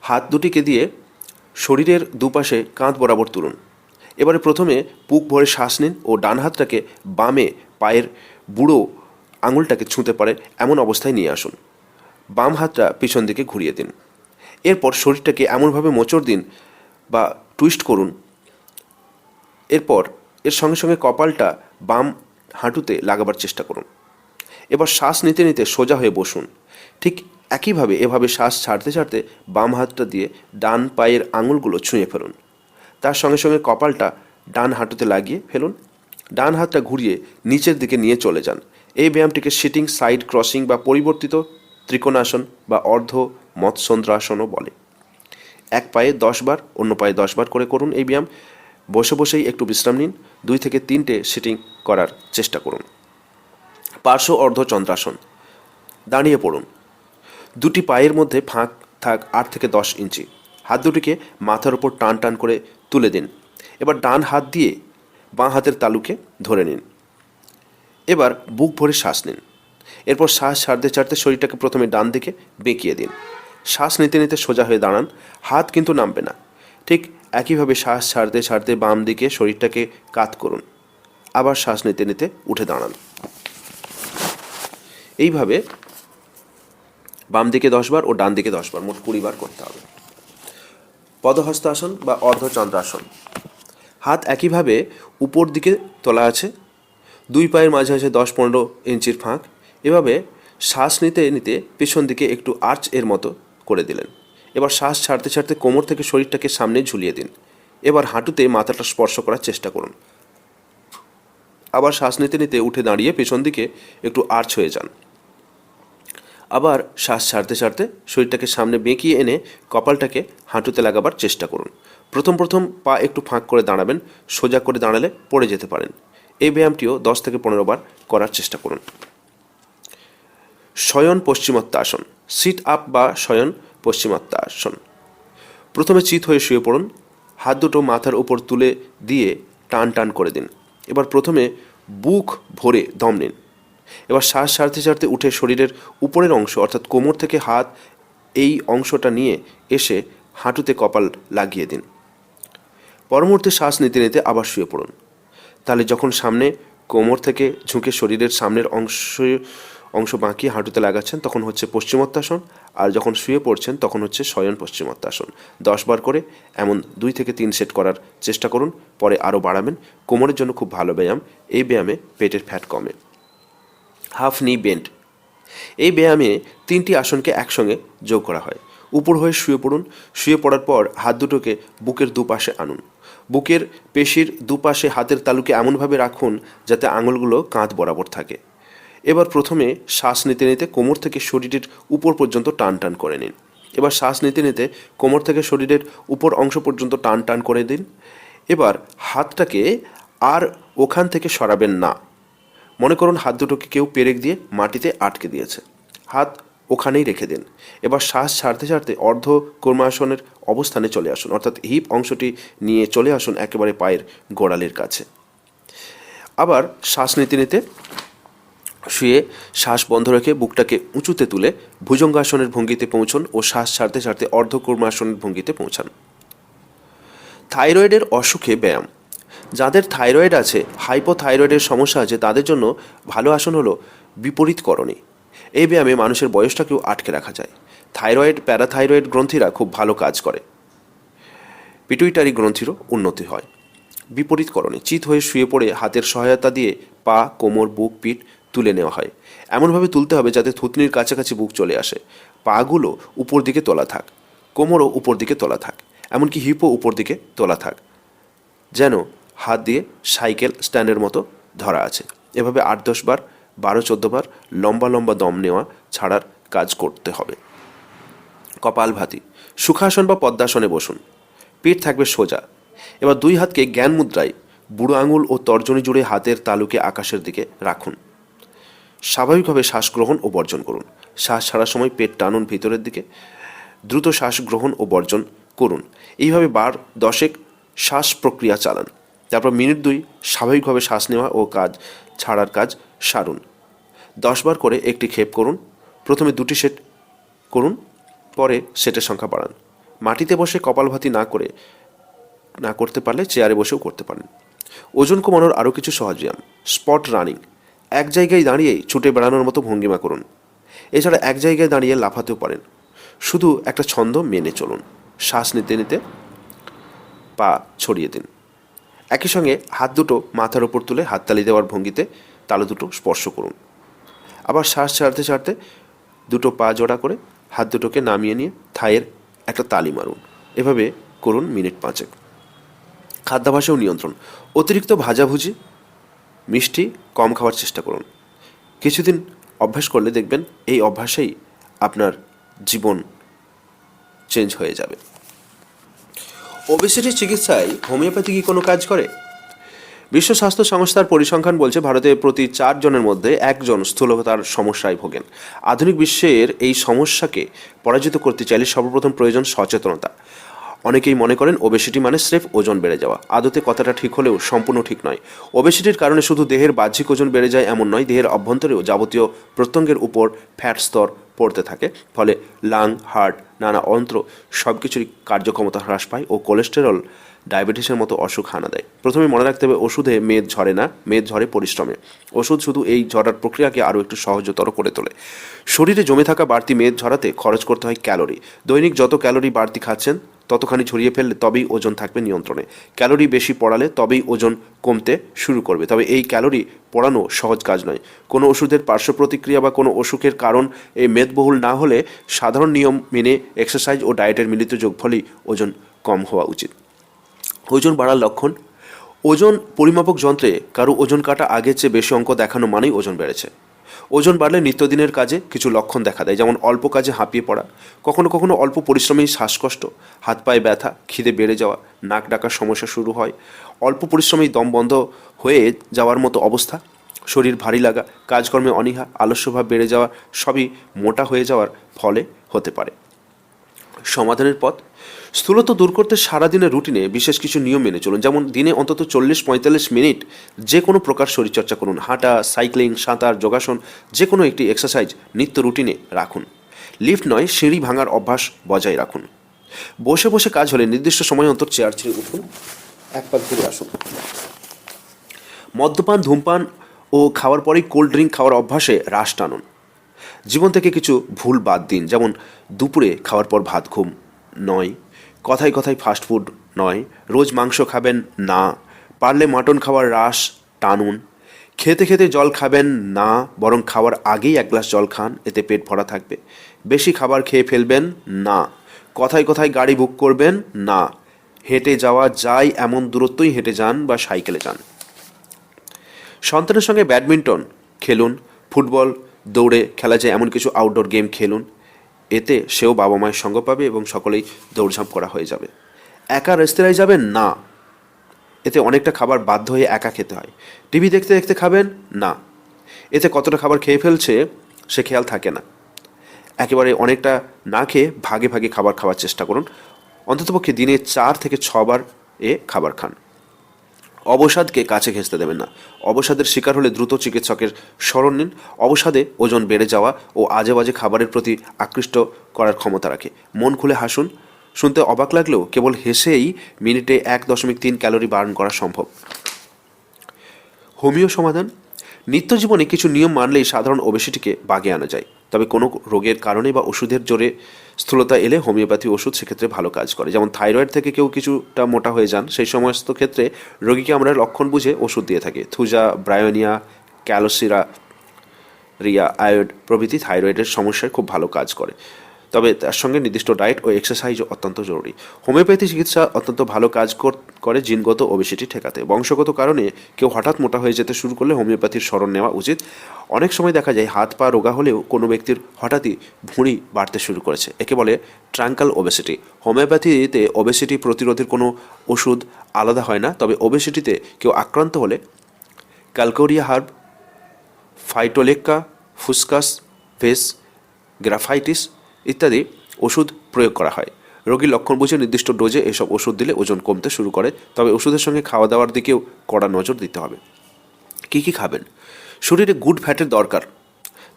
[SPEAKER 1] হাত দুটিকে দিয়ে শরীরের দুপাশে কাঁধ বরাবর তুলুন। এবারে প্রথমে বুক ভরে শ্বাস নিন ও ডান হাতটাকে বামে পায়ের বুড়ো আঙুলটাকে ছুঁতে পারে এমন অবস্থায় নিয়ে আসুন। বাম হাতটা পিছন দিকে ঘুরিয়ে দিন। এরপর শরীরটাকে এমনভাবে মোচড় দিন বা টুইস্ট করুন। এরপর এর সঙ্গে সঙ্গে কপালটা বাম হাঁটুতে লাগাবার চেষ্টা করুন। এবার শ্বাস নিতে নিতে সোজা হয়ে বসুন। ঠিক একইভাবে এভাবে শ্বাস ছাড়তে ছাড়তে বাম হাতটা দিয়ে ডান পায়ের আঙুলগুলো ছুঁয়ে ফেলুন। তার সঙ্গে সঙ্গে কপালটা ডান হাঁটুতে লাগিয়ে ফেলুন। ডান হাতটা ঘুরিয়ে নিচের দিকে নিয়ে চলে যান। এই ব্যায়ামটিকে সিটিং সাইড ক্রসিং বা পরিবর্তিত ত্রিকোণাসন বা অর্ধ মৎস্যন্দ্রাসনও বলে। এক পায়ে 10 বার, অন্য পায়ে 10 বার করে করুন এই ব্যায়াম। বসে বসেই একটু বিশ্রাম নিন। 2 থেকে 3টে সিটিং করার চেষ্টা করুন। পার্শ্ব অর্ধচন্দ্রাসন। দাঁড়িয়ে পড়ুন। দুটি পায়ের মধ্যে ফাঁক থাক 8 থেকে 10 ইঞ্চি। হাত দুটিকে মাথার উপর টান টান করে তুলে দিন। এবার ডান হাত দিয়ে বাঁ হাতের তালুকে ধরে নিন। এবার বুক ভরে শ্বাস নিন। এরপর শ্বাস ছাড়তে ছাড়তে শরীরটাকে প্রথমে ডান দিকে বেঁকিয়ে দিন। শ্বাস নিতে নিতে সোজা হয়ে দাঁড়ান। হাত কিন্তু নামবে না। ঠিক একইভাবে শ্বাস ছাড়তে ছাড়তে বাম দিকে শরীরটাকে কাত করুন। আবার শ্বাস নিতে নিতে উঠে দাঁড়ান। এইভাবে বাম দিকে 10 বার ও ডান দিকে 10 বার, মোট 20 বার করতে হবে। পদহস্তাসন বা অর্ধচন্দ্রাসন। হাত একইভাবে উপর দিকে তোলা আছে। 2 পায়ের মাঝে আছে 10-15 ইঞ্চির ফাঁক। এভাবে শ্বাস নিতে নিতে পেছন দিকে একটু আর্চ এর মতো করে দিলেন। এবার শ্বাস ছাড়তে ছাড়তে কোমর থেকে শরীরটাকে সামনে ঝুলিয়ে দিন। এবার হাঁটুতে মাথাটা স্পর্শ করার চেষ্টা করুন। আবার শ্বাস নিতে নিতে উঠে দাঁড়িয়ে পেছন দিকে একটু আর্চ হয়ে যান। আবার শ্বাস ছাড়তে ছাড়তে শরীরটাকে সামনে বেঁকিয়ে এনে কপালটাকে হাঁটুতে লাগাবার চেষ্টা করুন। প্রথম প্রথম পা একটু ফাঁক করে দাঁড়াবেন। সোজা করে দাঁড়ালে পড়ে যেতে পারেন। এই ব্যায়ামটিও 10 থেকে 15 বার করার চেষ্টা করুন। শয়ন পশ্চিমোত্তাসন, সিট আপ বা শয়ন পশ্চিমোত্তাসন। প্রথমে চিত হয়ে শুয়ে পড়ুন। হাত দুটো মাথার উপর তুলে দিয়ে টান টান করে দিন। এবার প্রথমে বুক ভরে দম নিন। এবার শ্বাস ছাড়তে ছাড়তে উঠে শরীরের উপরের অংশ অর্থাৎ কোমর থেকে হাত এই অংশটা নিয়ে এসে হাঁটুতে কপাল লাগিয়ে দিন। পর মুহূর্তে শ্বাস নিতে নিতে আবার শুয়ে পড়ুন। তাহলে যখন সামনে কোমর থেকে ঝুঁকে শরীরের সামনের অংশ বাঁকিয়ে হাঁটুতে লাগাচ্ছেন তখন হচ্ছে পশ্চিমোত্তাসন, আর যখন শুয়ে পড়ছেন তখন হচ্ছে শয়ন পশ্চিমোত্তাসন। 10 বার করে এমন 2 থেকে 3 সেট করার চেষ্টা করুন। পরে আরও বাড়াবেন। কোমরের জন্য খুব ভালো ব্যায়াম। এই ব্যায়ামে পেটের ফ্যাট কমে। হাফ নি বেন্ড। এই ব্যায়ামে 3টি আসনকে একসঙ্গে যোগ করা হয়। উপর হয়ে শুয়ে পড়ুন। শুয়ে পড়ার পর হাত দুটোকে বুকের দুপাশে আনুন। বুকের পেশির দুপাশে হাতের তালুকে এমনভাবে রাখুন যাতে আঙুলগুলো কাঁধ বরাবর থাকে। এবার প্রথমে শ্বাস নিতে নিতে কোমর থেকে শরীরের উপর পর্যন্ত টান টান করে নিন। এবার শ্বাস নিতে নিতে কোমর থেকে শরীরের উপর অংশ পর্যন্ত টান টান করে দিন। এবার হাতটাকে আর ওখান থেকে সরাবেন না। মনে করুন হাত দুটোকে কেউ পেরেক দিয়ে মাটিতে আটকে দিয়েছে। হাত ওখানেই রেখে দিন। এবার শ্বাস ছাড়তে ছাড়তে অর্ধ কর্মাসনের অবস্থানে চলে আসুন, অর্থাৎ হিপ অংশটি নিয়ে চলে আসুন একেবারে পায়ের গোড়ালির কাছে। আবার শ্বাস নিতে নিতে শুয়ে শ্বাস বন্ধ রেখে বুকটাকে উঁচুতে তুলে ভুজঙ্গাসনের ভঙ্গিতে পৌঁছন ও শ্বাস ছাড়তে ছাড়তে অর্ধকূর্মাসনের ভঙ্গিতে পৌঁছান। থাইরয়েডের অসুখে ব্যায়াম। যাদের থাইরয়েড আছে, হাইপোথাইরয়েডের সমস্যা আছে, তাদের জন্য ভালো আসন হলো বিপরীতকরণী। এই ব্যায়ামে মানুষের বয়সটাকেও আটকে রাখা যায়। থাইরয়েড, প্যারাথাইরয়েড গ্রন্থিরা খুব ভালো কাজ করে। পিটুইটারি গ্রন্থিরও উন্নতি হয়। বিপরীতকরণে চিত হয়ে শুয়ে পড়ে হাতের সহায়তা দিয়ে পা, কোমর, বুক, পিঠ তুলে নেওয়া হয়। এমনভাবে তুলতে হবে যাতে থুতনির কাছাকাছি বুক চলে আসে। পাগুলো উপর দিকে তোলা থাক, কোমরও উপর দিকে তোলা থাক, এমনকি হিপও উপর দিকে তোলা থাক, যেন হাত দিয়ে সাইকেল স্ট্যান্ডের মতো ধরা আছে। এভাবে 8-10 বার, 12-14 বার লম্বা লম্বা দম নেওয়া ছাড়ার কাজ করতে হবে। কপালভাতি। সুখাসন বা পদ্মাসনে বসুন। পিঠ থাকবে সোজা। এবার 2 হাতকে জ্ঞান মুদ্রায় বুড়ো আঙুল ও তর্জনী জুড়ে হাতের তালুকে আকাশের দিকে রাখুন। স্বাভাবিকভাবে শ্বাস গ্রহণ ও বর্জন করুন। শ্বাস ছাড়ার সময় পেট টানুন ভিতরের দিকে। দ্রুত শ্বাস গ্রহণ ও বর্জন করুন। এইভাবে 10 শ্বাস প্রক্রিয়া চালান। তারপর মিনিট 2 স্বাভাবিকভাবে শ্বাস নেওয়া ও কাজ ছাড়ার কাজ সারুন। 10 বার করে একটি ক্ষেপ করুন। প্রথমে 2টি সেট করুন, পরে সেটের সংখ্যা বাড়ান। মাটিতে বসে কপালভাতি না করতে পারলে চেয়ারে বসেও করতে পারেন। ওজন কমানোর আরও কিছু সহজ ব্যায়াম। Spot running. এক জায়গায় দাঁড়িয়ে ছুটে বেড়ানোর মতো ভঙ্গিমা করুন। এছাড়া এক জায়গায় দাঁড়িয়ে লাফাতেও পারেন। শুধু একটা ছন্দ মেনে চলুন। শ্বাস নিতে নিতে পা ছড়িয়ে দিন। একই সঙ্গে হাত দুটো মাথার ওপর তুলে হাততালি দেওয়ার ভঙ্গিতে তালু দুটো স্পর্শ করুন। আবার শ্বাস ছাড়তে ছাড়তে দুটো পা জোড়া করে হাত দুটোকে নামিয়ে নিয়ে থায়ের একটা তালি মারুন। এভাবে করুন মিনিট 5। খাদ্যাভ্যাসেও নিয়ন্ত্রণ। অতিরিক্ত ভাজাভুজি মিষ্টি কম খাওয়ার চেষ্টা করুন। কিছুদিন অভ্যাস করলে দেখবেন এই অভ্যাসেই আপনার জীবন চেঞ্জ হয়ে যাবে। ওবেসিটির চিকিৎসায় হোমিওপ্যাথি কি কোনো কাজ করে? বিশ্ব স্বাস্থ্য সংস্থার পরিসংখ্যান বলছে ভারতে প্রতি 4 জনের মধ্যে 1 জন স্থূলতার সমস্যায় ভোগেন। আধুনিক বিশ্বের এই সমস্যাকে পরাজিত করতে চাইলে সর্বপ্রথম প্রয়োজন সচেতনতা। অনেকেই মনে করেন ওবেসিটি মানে স্রেফ ওজন বেড়ে যাওয়া। আদতে কথাটা ঠিক হলেও সম্পূর্ণ ঠিক নয়। ওবেসিটির কারণে শুধু দেহের বাহ্যিক ওজন বেড়ে যায় এমন নয়, দেহের অভ্যন্তরেও যাবতীয় প্রত্যঙ্গের উপর ফ্যাট স্তর পড়তে থাকে। ফলে লাং, হার্ট, নানা অন্ত্র সব কিছুরই কার্যক্ষমতা হ্রাস পায় ও কোলেস্টেরল, ডায়াবেটিসের মতো অসুখ হানা দেয়। প্রথমে মনে রাখতে হবে, ওষুধে মেদ ঝরে না, মেদ ঝরে পরিশ্রমে। ওষুধ শুধু এই ঝরার প্রক্রিয়াকে আরও একটু সহজতর করে তোলে। শরীরে জমে থাকা বাড়তি মেদ ঝরাতে খরচ করতে হয় ক্যালোরি। দৈনিক যত ক্যালোরি বাড়তি খাচ্ছেন ততখানি ঝরিয়ে ফেললে তবেই ওজন থাকবে নিয়ন্ত্রণে। ক্যালোরি বেশি পড়ালে তবেই ওজন কমতে শুরু করবে। তবে এই ক্যালোরি পড়ানো সহজ কাজ নয়। কোনো ওষুধের পার্শ্ব প্রতিক্রিয়া বা কোনো অসুখের কারণ এই মেদবহুল না হলে সাধারণ নিয়ম মেনে এক্সারসাইজ ও ডায়েটের মিলিত যোগফলেই ওজন কম হওয়া উচিত। ওজন বাড়ার লক্ষণ। ওজন পরিমাপক যন্ত্রে কারো ওজন কাটা আগের চেয়ে বেশি অঙ্ক দেখানো মানেই ওজন বেড়েছে। ওজন বাড়লে নিত্যদিনের কাজে কিছু লক্ষণ দেখা দেয়, যেমন অল্প কাজে হাঁপিয়ে পড়া, কখনো কখনো অল্প পরিশ্রমেই শ্বাসকষ্ট, হাত পায়ে ব্যথা, খিদে বেড়ে যাওয়া, নাক ডাকার সমস্যা শুরু হয়, অল্প পরিশ্রমেই দম বন্ধ হয়ে যাওয়ার মতো অবস্থা, শরীর ভারী লাগা, কাজকর্মে অনীহা, আলস্যভাব বেড়ে যাওয়া সবই মোটা হয়ে যাওয়ার ফলে হতে পারে। সমাধানের পথ। স্থূলতা দূর করতে সারাদিনের রুটিনে বিশেষ কিছু নিয়ম মেনে চলুন। যেমন দিনে অন্তত 40-45 মিনিট যে কোনো প্রকার শরীরচর্চা করুন। হাঁটা, সাইক্লিং, সাঁতার, যোগাসন, যে কোনো একটি এক্সারসাইজ নিত্য রুটিনে রাখুন। লিফট নয়, সিঁড়ি ভাঙার অভ্যাস বজায় রাখুন। বসে বসে কাজ হলে নির্দিষ্ট সময় অন্তর চেয়ার ছেড়ে উঠুন, এক পাক ঘুরে আসুন। মদ্যপান, ধূমপান ও খাওয়ার পরেই কোল্ড ড্রিঙ্ক খাওয়ার অভ্যাসে হ্রাস টানুন। জীবন থেকে কিছু ভুল বাদ দিন, যেমন দুপুরে খাওয়ার পর ভাত ঘুম নয়, কথায় কথায় ফাস্টফুড নয়, রোজ মাংস খাবেন না, পারলে মাটন খাওয়ার হ্রাস টানুন, খেতে খেতে জল খাবেন না, বরং খাওয়ার আগেই 1 গ্লাস জল খান, এতে পেট ভরা থাকবে। বেশি খাবার খেয়ে ফেলবেন না, কথায় কথায় গাড়ি বুক করবেন না, হেঁটে যাওয়া যায় এমন দূরত্বই হেঁটে যান বা সাইকেলে যান। সন্তানের সঙ্গে ব্যাডমিন্টন খেলুন, ফুটবল, দৌড়ে খেলা যায় এমন কিছু আউটডোর গেম খেলুন। এতে সেও বাবা মায়ের সঙ্গ পাবে এবং সকলেই দৌড়ঝাঁপ করা হয়ে যাবে। একা রেস্তোরাঁয় যাবেন না, এতে অনেকটা খাবার বাধ্য হয়ে একা খেতে হয়। টিভি দেখতে দেখতে খাবেন না, এতে কতটা খাবার খেয়ে ফেলছে সে খেয়াল থাকে না। একেবারে অনেকটা না খেয়ে ভাগে ভাগে খাবার খাওয়ার চেষ্টা করুন। অন্ততপক্ষে দিনে 4 থেকে 6 বার খাবার খান। অবসাদকে কাছে ঘেঁচতে দেবেন না। অবসাদের শিকার হলে দ্রুত চিকিৎসকের শরণ নিন। অবসাদে ওজন বেড়ে যাওয়া ও আজে বাজে খাবারের প্রতি আকৃষ্ট করার ক্ষমতা রাখে। মন খুলে হাসুন। শুনতে অবাক লাগলেও কেবল হেসেই মিনিটে 1.3 ক্যালোরি বার্ন করা সম্ভব। হোমিও সমাধান। নিত্যজীবনে কিছু নিয়ম মানলেই সাধারণ ওবেসিটিকে বাগে আনা যায়। তবে কোনো রোগের কারণে বা ওষুধের জোরে স্থূলতা এলে হোমিওপ্যাথি ওষুধ সেক্ষেত্রে ভালো কাজ করে। যেমন থাইরয়েড থেকে কেউ কিছুটা মোটা হয়ে যান, সেই সমস্ত ক্ষেত্রে রোগীকে আমরা লক্ষণ বুঝে ওষুধ দিয়ে থাকি। থুজা, ব্রায়োনিয়া, ক্যালোসিরা, রিয়া, আয়োড প্রভৃতি থাইরয়েডের সমস্যায় খুব ভালো কাজ করে। তবে তার সঙ্গে নির্দিষ্ট ডায়েট ও এক্সারসাইজও অত্যন্ত জরুরি। হোমিওপ্যাথি চিকিৎসা অত্যন্ত ভালো কাজ করে জিনগত ওবেসিটি ঠেকাতে। বংশগত কারণে কেউ হঠাৎ মোটা হয়ে যেতে শুরু করলে হোমিওপ্যাথির শরণ নেওয়া উচিত। অনেক সময় দেখা যায় হাত পা রোগা হলেও কোনো ব্যক্তির হঠাৎই ভুঁড়ি বাড়তে শুরু করেছে, একে বলে ট্রাঙ্কাল ওবেসিটি। হোমিওপ্যাথিতে ওবেসিটি প্রতিরোধের কোনো ওষুধ আলাদা হয় না। তবে ওবেসিটিতে কেউ আক্রান্ত হলে ক্যালকোরিয়া হার্ব, ফাইটোলেক্কা, ফুসকাস, ভেস, গ্রাফাইটিস ইত্যাদি ওষুধ প্রয়োগ করা হয়। রোগীর লক্ষণ বুঝে নির্দিষ্ট ডোজে এসব ওষুধ দিলে ওজন কমতে শুরু করে। তবে ওষুধের সঙ্গে খাওয়া দাওয়ার দিকেও কড়া নজর দিতে হবে। কী কী খাবেন? শরীরে গুড ফ্যাটের দরকার,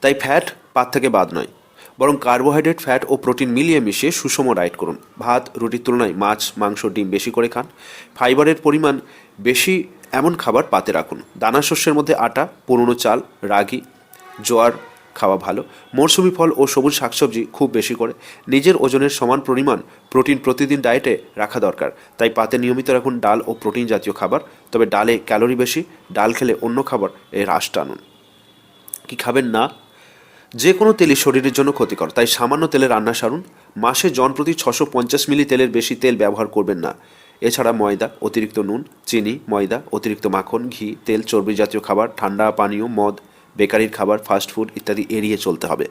[SPEAKER 1] তাই ফ্যাট পাত থেকে বাদ নয়, বরং কার্বোহাইড্রেট, ফ্যাট ও প্রোটিন মিলিয়ে মিশিয়ে সুষম ডায়েট করুন। ভাত রুটির তুলনায় মাছ, মাংস, ডিম বেশি করে খান। ফাইবারের পরিমাণ বেশি
[SPEAKER 2] এমন খাবার পাতে রাখুন। দানা শস্যের মধ্যে আটা, পুরনো চাল, রাগি, জোয়ার খাওয়া ভালো। মরশুমি ফল ও সবুজ শাকসবজি খুব বেশি করে। নিজের ওজনের সমান পরিমাণ প্রোটিন প্রতিদিন ডায়েটে রাখা দরকার। তাই পাতে নিয়মিত রাখুন ডাল ও প্রোটিন জাতীয় খাবার। তবে ডালে ক্যালোরি বেশি, ডাল খেলে অন্য খাবার এর হ্রাস টানুন। কি খাবেন না? যে কোনো তেলই শরীরের জন্য ক্ষতিকর, তাই সামান্য তেলে রান্না সারুন। মাসে জনপ্রতি 650 মিলি তেলের বেশি তেল ব্যবহার করবেন না। এছাড়া ময়দা, অতিরিক্ত নুন, চিনি, ময়দা, অতিরিক্ত মাখন, ঘি, তেল, চর্বি জাতীয় খাবার, ঠান্ডা পানীয়, মদ, বেকারির খাবার, ফাস্ট ফুড ইত্যাদি এড়িয়ে চলতে হবে।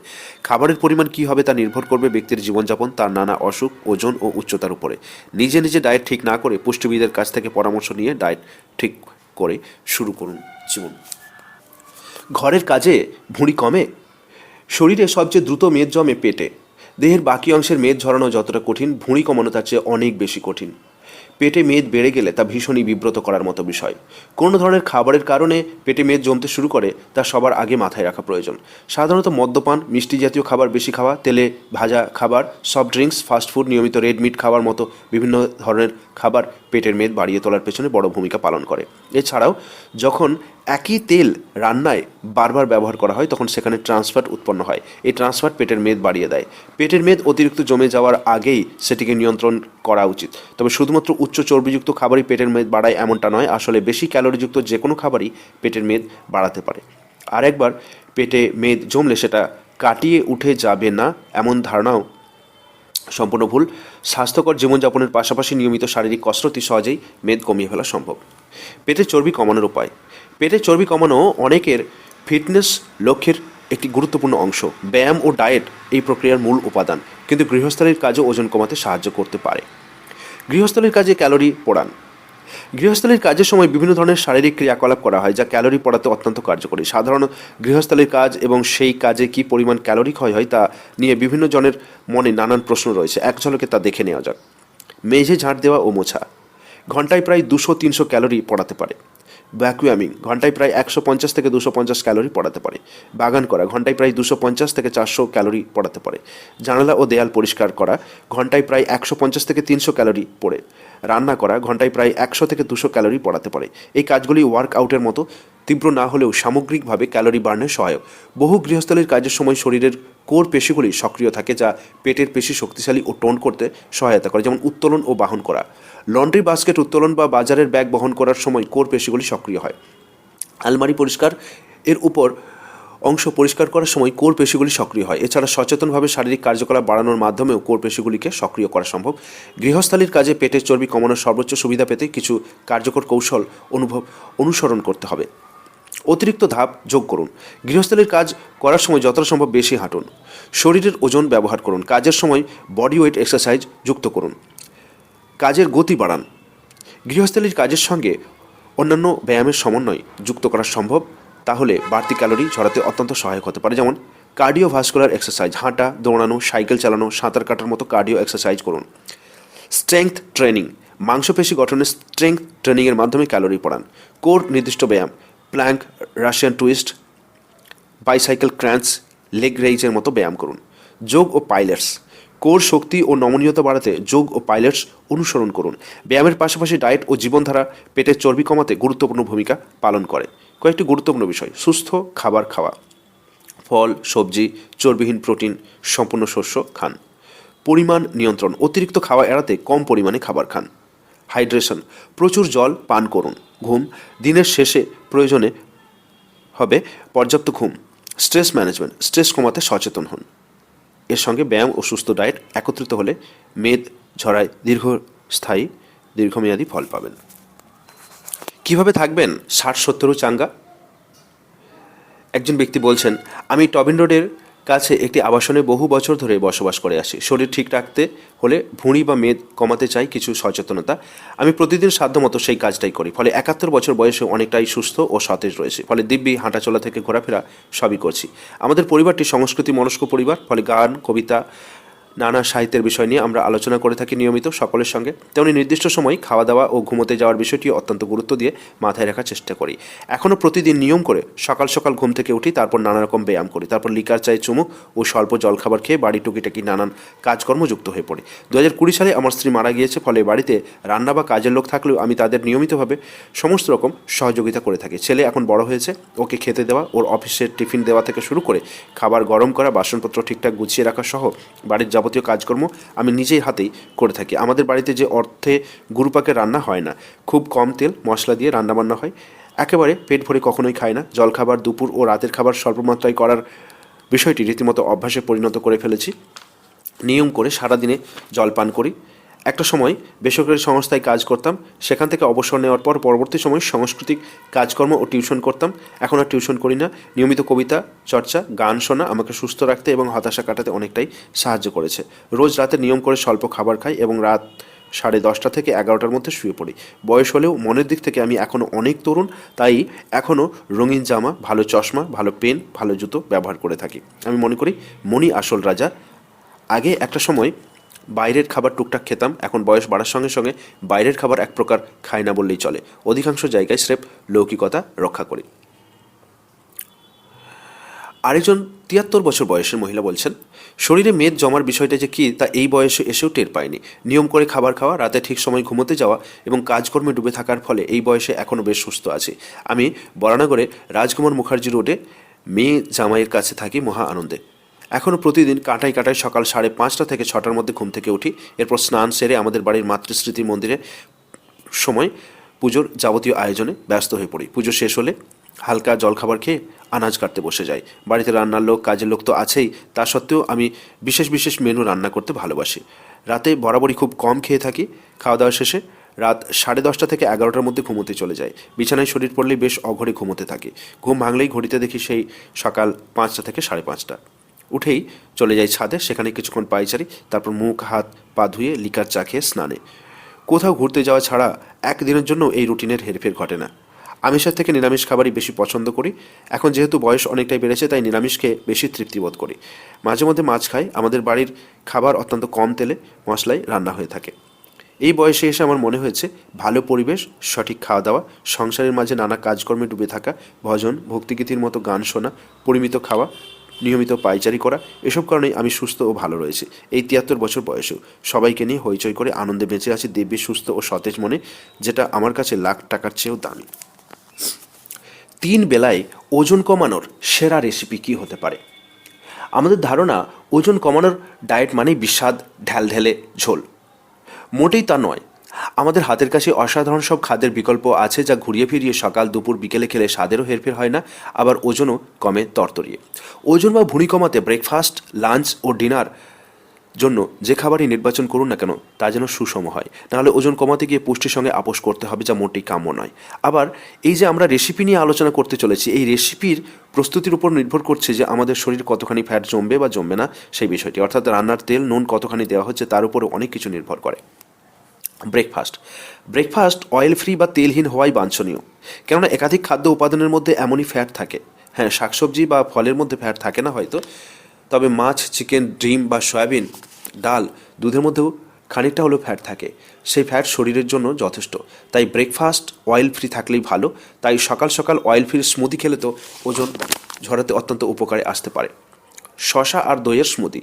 [SPEAKER 2] খাবারের পরিমাণ কী হবে তা নির্ভর করবে ব্যক্তির জীবনযাপন, তার নানা অসুখ, ওজন ও উচ্চতার উপরে। নিজে নিজে ডায়েট ঠিক না করে পুষ্টিবিদের কাছ থেকে পরামর্শ নিয়ে ডায়েট ঠিক করে শুরু করুন জীবন। ঘরের কাজে ভুঁড়ি কমে? শরীরে সবচেয়ে দ্রুত মেদ জমে পেটে। দেহের বাকি অংশের মেদ ঝরানো যতটা কঠিন, ভুঁড়ি কমানো তার চেয়ে অনেক বেশি কঠিন। পেটে মেদ বেড়ে গেলে তা ভীষণই বিব্রত করার মতো বিষয়। কোনো ধরনের খাবারের কারণে পেটে মেদ জমতে শুরু করে তা সবার আগে মাথায় রাখা প্রয়োজন। সাধারণত মদ্যপান, মিষ্টি জাতীয় খাবার বেশি খাওয়া, তেলে ভাজা খাবার, সফট ড্রিঙ্কস, ফাস্টফুড, নিয়মিত রেড মিট খাওয়ার মতো বিভিন্ন ধরনের খাবার পেটের মেদ বাড়িয়ে তোলার পেছনে বড় ভূমিকা পালন করে। এছাড়াও যখন একই তেল রান্নায় বারবার ব্যবহার করা হয় তখন সেখানে ট্রান্সফ্যাট উৎপন্ন হয়। এই ট্রান্সফ্যাট পেটের মেদ বাড়িয়ে দেয়। পেটের মেদ অতিরিক্ত জমে যাওয়ার আগেই সেটিকে নিয়ন্ত্রণ করা উচিত। তবে শুধুমাত্র উচ্চ চর্বিযুক্ত খাবারই পেটের মেদ বাড়ায় এমনটা নয়, আসলে বেশি ক্যালোরিযুক্ত যে কোনো খাবারই পেটের মেদ বাড়াতে পারে। আর একবার পেটে মেদ জমলে সেটা কাটিয়ে উঠে যাবে না এমন ধারণাও সম্পূর্ণ ভুল। স্বাস্থ্যকর জীবনযাপনের পাশাপাশি নিয়মিত শারীরিক কসরতই সহজেই মেদ কমিয়ে ফেলা সম্ভব। পেটের চর্বি কমানোর উপায়। পেটের চর্বি কমানো অনেকের ফিটনেস লক্ষ্যের একটি গুরুত্বপূর্ণ অংশ। ব্যায়াম ও ডায়েট এই প্রক্রিয়ার মূল উপাদান, কিন্তু গৃহস্থালির কাজও ওজন কমাতে সাহায্য করতে পারে। গৃহস্থালির কাজে ক্যালোরি পোড়ান। গৃহস্থালির কাজের সময় বিভিন্ন ধরনের শারীরিক ক্রিয়াকলাপ করা হয় যা ক্যালোরি পোড়াতে অত্যন্ত কার্যকরী। সাধারণ গৃহস্থালির কাজ এবং সেই কাজে কী পরিমাণ ক্যালোরি ক্ষয় হয় তা নিয়ে বিভিন্ন জনের মনে নানান প্রশ্ন রয়েছে। এক ঝলকে তা দেখে নেওয়া যাক। মেঝে ঝাঁট দেওয়া ও মোছা ঘন্টায় প্রায় 200-300 ক্যালোরি পড়াতে পারে। ভ্যাকুয়ামিং ঘন্টায় প্রায় 150 থেকে 250 ক্যালোরি পড়াতে পারে। বাগান করা ঘন্টায় প্রায় 250 থেকে 400 ক্যালোরি পড়াতে পারে। জানালা ও দেয়াল পরিষ্কার করা ঘন্টায় প্রায় 150 থেকে 300 ক্যালোরি পড়ে। রান্না করা ঘন্টায় প্রায় 100 থেকে 200 ক্যালোরি পড়াতে পারে। এই কাজগুলি ওয়ার্কআউটের মতো তীব্র না হলেও সামগ্রিকভাবে ক্যালোরি বার্নে সহায়ক। বহু গৃহস্থালির কাজের সময় শরীরের কোর পেশিগুলি সক্রিয় থাকে, যা পেটের পেশি শক্তিশালী ও টোন করতে সহায়তা করে, যেমন উত্তোলন ও বাহন করা। লন্ড্রি বাস্কেট উত্তোলন বা বাজারের ব্যাগ বহন করার সময় কোর পেশিগুলি সক্রিয় হয়। আলমারি পরিষ্কার এর উপর অংশ পরিষ্কার করার সময় কোর পেশিগুলি সক্রিয় হয়। এছাড়া সচেতনভাবে শারীরিক কার্যকলাপ বাড়ানোর মাধ্যমেও কোর পেশিগুলিকে সক্রিয় করা সম্ভব। গৃহস্থালির কাজে পেটের চর্বি কমানোর সর্বোচ্চ সুবিধা পেতে কিছু কার্যকর কৌশল অনুসরণ করতে হবে। অতিরিক্ত ধাপ যোগ করুন। গৃহস্থালির কাজ করার সময় যতটা সম্ভব বেশি হাঁটুন। শরীরের ওজন ব্যবহার করুন। কাজের সময় বডি ওয়েট এক্সারসাইজ যুক্ত করুন। কাজের গতি বাড়ান। গৃহস্থালির কাজের সঙ্গে অন্যান্য ব্যায়ামের সমন্বয় যুক্ত করা সম্ভব, তাহলে বাড়তি ক্যালোরি ঝরাতে অত্যন্ত সহায়ক হতে পারে। যেমন কার্ডিওভাস্কুলার এক্সারসাইজ, হাঁটা, দৌড়ানো, সাইকেল চালানো, সাঁতার কাটার মতো কার্ডিও এক্সারসাইজ করুন। স্ট্রেংথ ট্রেনিং, মাংসপেশি গঠনের স্ট্রেংথ ট্রেনিংয়ের মাধ্যমে ক্যালোরি পড়ান। কোর নির্দিষ্ট ব্যায়াম, plank, Russian twist, bicycle crunch, leg রেইজের মতো ব্যায়াম করুন। যোগ ও পাইলেটস, কোর শক্তি ও নমনীয়তা বাড়াতে যোগ ও পাইলেটস অনুসরণ করুন। ব্যায়ামের পাশাপাশি ডায়েট ও জীবনধারা পেটের চর্বি কমাতে গুরুত্বপূর্ণ ভূমিকা পালন করে। কয়েকটি গুরুত্বপূর্ণ বিষয়: সুস্থ খাবার খাওয়া, ফল, সবজি, চর্বিহীন প্রোটিন, সম্পূর্ণ শস্য খান। পরিমাণ নিয়ন্ত্রণ, অতিরিক্ত খাওয়া এড়াতে কম পরিমাণে খাবার খান। হাইড্রেশন, প্রচুর জল পান করুন। ঘুম, দিনের শেষে প্রয়োজনে হবে পর্যাপ্ত ঘুম। স্ট্রেস ম্যানেজমেন্ট, স্ট্রেস কমাতে সচেতন হন। এর সঙ্গে ব্যায়াম ও সুস্থ ডায়েট একত্রিত হলে মেদ ঝরায় দীর্ঘমেয়াদী ফল পাবেন। কিভাবে থাকবেন 60-70 চাঙ্গা? একজন ব্যক্তি বলছেন, আমি টবিন রোডের কাছে একটি আবাসনে বহু বছর ধরে বসবাস করে আসি। শরীর ঠিক রাখতে হলে ভুঁড়ি বা মেদ কমাতে চাই কিছু সচেতনতা। আমি প্রতিদিন সাধ্যমতো সেই কাজটাই করি, ফলে 71 বছর বয়সে অনেকটাই সুস্থ ও সতেজ রয়েছে। ফলে দিব্যি হাঁটাচলা থেকে ঘোরাফেরা সবই করছি। আমাদের পরিবারটি সংস্কৃতি মনস্ক পরিবার, ফলে গান, কবিতা, নানা সাহিত্যের বিষয় নিয়ে আমরা আলোচনা করে থাকি নিয়মিত সকলের সঙ্গে, তেমনি নির্দিষ্ট সময় খাওয়া দাওয়া ও ঘুমোতে যাওয়ার বিষয়টি অত্যন্ত গুরুত্ব দিয়ে মাথায় রাখার চেষ্টা করি। এখনও প্রতিদিন নিয়ম করে সকাল সকাল ঘুম থেকে উঠি, তারপর নানা রকম ব্যায়াম করি, তারপর লিকার চায়ে চুমুক ও স্বল্প জলখাবার খেয়ে বাড়ি টুকিটাকি নানান কাজকর্ম যুক্ত হয়ে পড়ি। 2020 সালে আমার স্ত্রী মারা গিয়েছে, ফলে বাড়িতে রান্না বা কাজের লোক থাকলেও আমি তাদের নিয়মিতভাবে সমস্ত রকম সহযোগিতা করে থাকি। ছেলে এখন বড় হয়েছে, ওকে খেতে দেওয়া, ওর অফিসের টিফিন দেওয়া থেকে শুরু করে খাবার গরম করা, বাসনপত্র ঠিকঠাক গুছিয়ে রাখা সহ বাড়ির যাবতীয় কাজকর্ম আমি নিজেই হাতেই করে থাকি। আমাদের বাড়িতে যে অর্থে গুরুপাকের রান্না হয় না, খুব কম তেল মশলা দিয়ে রান্নাবান্না হয়, একেবারে পেট ভরে কখনোই খায় না। জলখাবার, দুপুর ও রাতের খাবার স্বল্পমাত্রায় করার বিষয়টি রীতিমতো অভ্যাসে পরিণত করে ফেলেছি। নিয়ম করে সারাদিনে জল পান করি। একটা সময় বেসরকারি সংস্থায় কাজ করতাম, সেখান থেকে অবসর নেওয়ার পর পরবর্তী সময় সাংস্কৃতিক কাজকর্ম ও টিউশন করতাম। এখন আর টিউশন করি না। নিয়মিত কবিতা চর্চা, গান শোনা আমাকে সুস্থ রাখতে এবং হতাশা কাটাতে অনেকটাই সাহায্য করেছে। রোজ রাতে নিয়ম করে স্বল্প খাবার খাই এবং রাত 10:30 থেকে 11টার মধ্যে শুয়ে পড়ি। বয়স হলেও মনের দিক থেকে আমি এখনও অনেক তরুণ, তাই এখনও রঙিন জামা, ভালো চশমা, ভালো পেন, ভালো জুতো ব্যবহার করে থাকি। আমি মনে করি মনই আসল রাজা। আগে একটা সময় বাইরের খাবার টুকটাক খেতাম, এখন বয়স বাড়ার সঙ্গে সঙ্গে বাইরের খাবার এক প্রকার খাই না বললেই চলে। অধিকাংশ জায়গায় স্রেফ লৌকিকতা রক্ষা করি। আরেকজন 73 বছর বয়সের মহিলা বলছেন, শরীরে মেদ জমার বিষয়টা যে কী তা এই বয়সে এসেও টের পাইনি। নিয়ম করে খাবার খাওয়া, রাতে ঠিক সময় ঘুমোতে যাওয়া এবং কাজকর্মে ডুবে থাকার ফলে এই বয়সে এখনও বেশ সুস্থ আছি। আমি বরানগরে রাজকুমার মুখার্জি রোডে মেয়ে জামাইয়ের কাছে থাকি মহা আনন্দে। এখনও প্রতিদিন কাঁটায় কাঁটায় সকাল 5:30 থেকে 6টার মধ্যে ঘুম থেকে উঠি। এরপর স্নান সেরে আমাদের বাড়ির মাতৃস্মৃতি মন্দিরে সময় পুজোর যাবতীয় আয়োজনে ব্যস্ত হয়ে পড়ি। পুজো শেষ হলে হালকা জলখাবার খেয়ে আনাজ কাটতে বসে যাই। বাড়িতে রান্নার লোক, কাজের লোক তো আছেই, তা সত্ত্বেও আমি বিশেষ বিশেষ মেনু রান্না করতে ভালোবাসি। রাতে বরাবরই খুব কম খেয়ে থাকি। খাওয়া দাওয়া শেষে রাত 10:30 থেকে 11টার মধ্যে ঘুমোতে চলে যাই। বিছানায় শরীর পড়লেই বেশ অঘরে ঘুমোতে থাকি। ঘুম ভাঙলেই ঘড়িতে দেখি সেই সকাল 5টা থেকে 5:30। উঠেই চলে যাই ছাদে, সেখানে কিছুক্ষণ পায়চারি, তারপর মুখ হাত পা ধুয়ে লিকার চা খেয়ে স্নানে। কোথাও ঘুরতে যাওয়া ছাড়া একদিনের জন্য এই রুটিনের হেরফের ঘটে না। আমিষের থেকে নিরামিষ খাবারই বেশি পছন্দ করি। এখন যেহেতু বয়স অনেকটাই বেড়েছে, তাই নিরামিষ খেয়ে বেশি তৃপ্তিবোধ করি। মাঝে মধ্যে মাছ খাই। আমাদের বাড়ির খাবার অত্যন্ত কম তেলে মশলায় রান্না হয়ে থাকে। এই বয়সে এসে আমার মনে হয়েছে ভালো পরিবেশ, সঠিক খাওয়া দাওয়া, সংসারের মাঝে নানা কাজকর্মে ডুবে থাকা, ভজন ভক্তিগীতির মতো গান শোনা, পরিমিত খাওয়া, নিয়মিত পায়চারি করা, এসব কারণেই আমি সুস্থ ও ভালো রয়েছি। এই 73 বছর বয়সেও সবাইকে নিয়ে হইচই করে আনন্দে বেঁচে আছি দিব্যি সুস্থ ও সতেজ মনে, যেটা আমার কাছে লাখ টাকার চেয়েও দামি। 3 বেলায় ওজন কমানোর সেরা রেসিপি কী হতে পারে? আমাদের ধারণা ওজন কমানোর ডায়েট মানেই বিস্বাদ ঢ্যালঢেলে ঝোল। মোটেই তা নয়। আমাদের হাতের কাছে অসাধারণ সব খাদ্যের বিকল্প আছে, যা ঘুরিয়ে ফিরিয়ে সকাল দুপুর বিকেলে খেলে স্বাদেরও হেরফের হয় না, আবার ওজনও কমে তরতরিয়ে। ওজন বা ভুঁড়ি কমাতে ব্রেকফাস্ট, লাঞ্চ ও ডিনার জন্য যে খাবারই নির্বাচন করুন না কেন তা যেন সুষম হয়, নাহলে ওজন কমাতে গিয়ে পুষ্টির সঙ্গে আপোষ করতে হবে, যা মোটেই কাম্য নয়। আবার এই যে আমরা রেসিপি নিয়ে আলোচনা করতে চলেছি, এই রেসিপির প্রস্তুতির উপর নির্ভর করছে যে আমাদের শরীর কতখানি ফ্যাট জমবে বা জমবে না সেই বিষয়টি, অর্থাৎ রান্নার তেল নুন কতখানি দেওয়া হচ্ছে তার উপরে অনেক কিছু নির্ভর করে। ব্রেকফাস্ট অয়েল ফ্রি বা তেলহীন হওয়াই বাঞ্ছনীয়, কেননা একাধিক খাদ্য উপাদানের মধ্যে এমনই ফ্যাট থাকে। হ্যাঁ, শাকসবজি বা ফলের মধ্যে ফ্যাট থাকে না হয়তো, তবে মাছ, চিকেন, ডিম বা সয়াবিন, ডাল, দুধের মধ্যেও খানিকটা হলেও ফ্যাট থাকে। সেই ফ্যাট শরীরের জন্য যথেষ্ট। তাই ব্রেকফাস্ট অয়েল ফ্রি থাকলেই ভালো। তাই সকাল সকাল অয়েল ফ্রি স্মুদি খেলে তো ওজন ঝরাতে অত্যন্ত উপকারে আসতে পারে। শশা আর দইয়ের স্মুদি।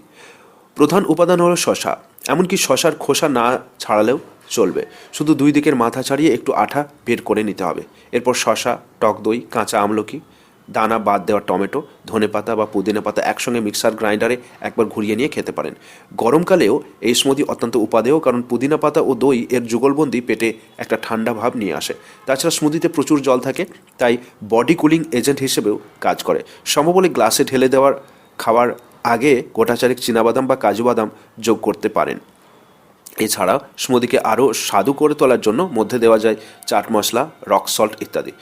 [SPEAKER 2] প্রধান উপাদান হলো শশা। এমনকি শশার খোসা না ছাড়ালেও চলবে, শুধু 2 দিকের মাথা ছাড়িয়ে একটু আঠা বের করে নিতে হবে। এরপর শশা, টক দই, কাঁচা আমলকি, দানা বাদ দেওয়া টমেটো, ধনেপাতা বা পুদিনা পাতা একসঙ্গে মিক্সার গ্রাইন্ডারে একবার ঘুরিয়ে নিয়ে খেতে পারেন। গরমকালেও এই স্মুদি অত্যন্ত উপাদেয়, কারণ পুদিনা পাতা ও দই এর যুগলবন্দি পেটে একটা ঠান্ডা ভাব নিয়ে আসে। তাছাড়া স্মুদিতে প্রচুর জল থাকে, তাই বডি কুলিং এজেন্ট হিসেবেও কাজ করে। সম্ভব গ্লাসে ঢেলে দেওয়ার খাওয়ার আগে গোটাচারেক চীনাবাদাম বা কাজু বাদাম যোগ করতে পারেন। এছাড়া স্মুদিকে আরও স্বাদু করে তোলার জন্য মধ্যে দেওয়া যায় চাট মশলা, রক সল্ট ইত্যাদি।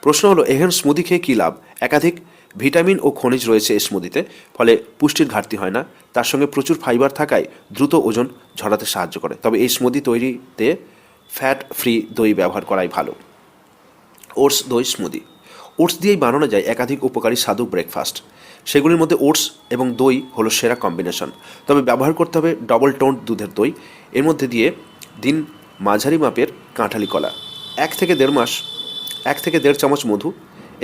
[SPEAKER 2] প্রশ্ন হলো, এখন স্মুদি খেয়ে কী লাভ? একাধিক ভিটামিন ও খনিজ রয়েছে এই স্মুদিতে, ফলে পুষ্টির ঘাটতি হয় না। তার সঙ্গে প্রচুর ফাইবার থাকায় দ্রুত ওজন ঝরাতে সাহায্য করে। তবে এই স্মুদি তৈরিতে ফ্যাট ফ্রি দই ব্যবহার করাই ভালো। ওটস দই স্মুদি। ওটস দিয়েই বানানো যায় একাধিক উপকারী স্বাদু ব্রেকফাস্ট। সেগুলির মধ্যে ওটস এবং দই হলো সেরা কম্বিনেশন। তবে ব্যবহার করতে হবে ডবল টোন দুধের দই। এর মধ্যে দিয়ে দিন মাঝারি মাপের কাঁঠালি কলা, 1 থেকে 1.5 চামচ মধু।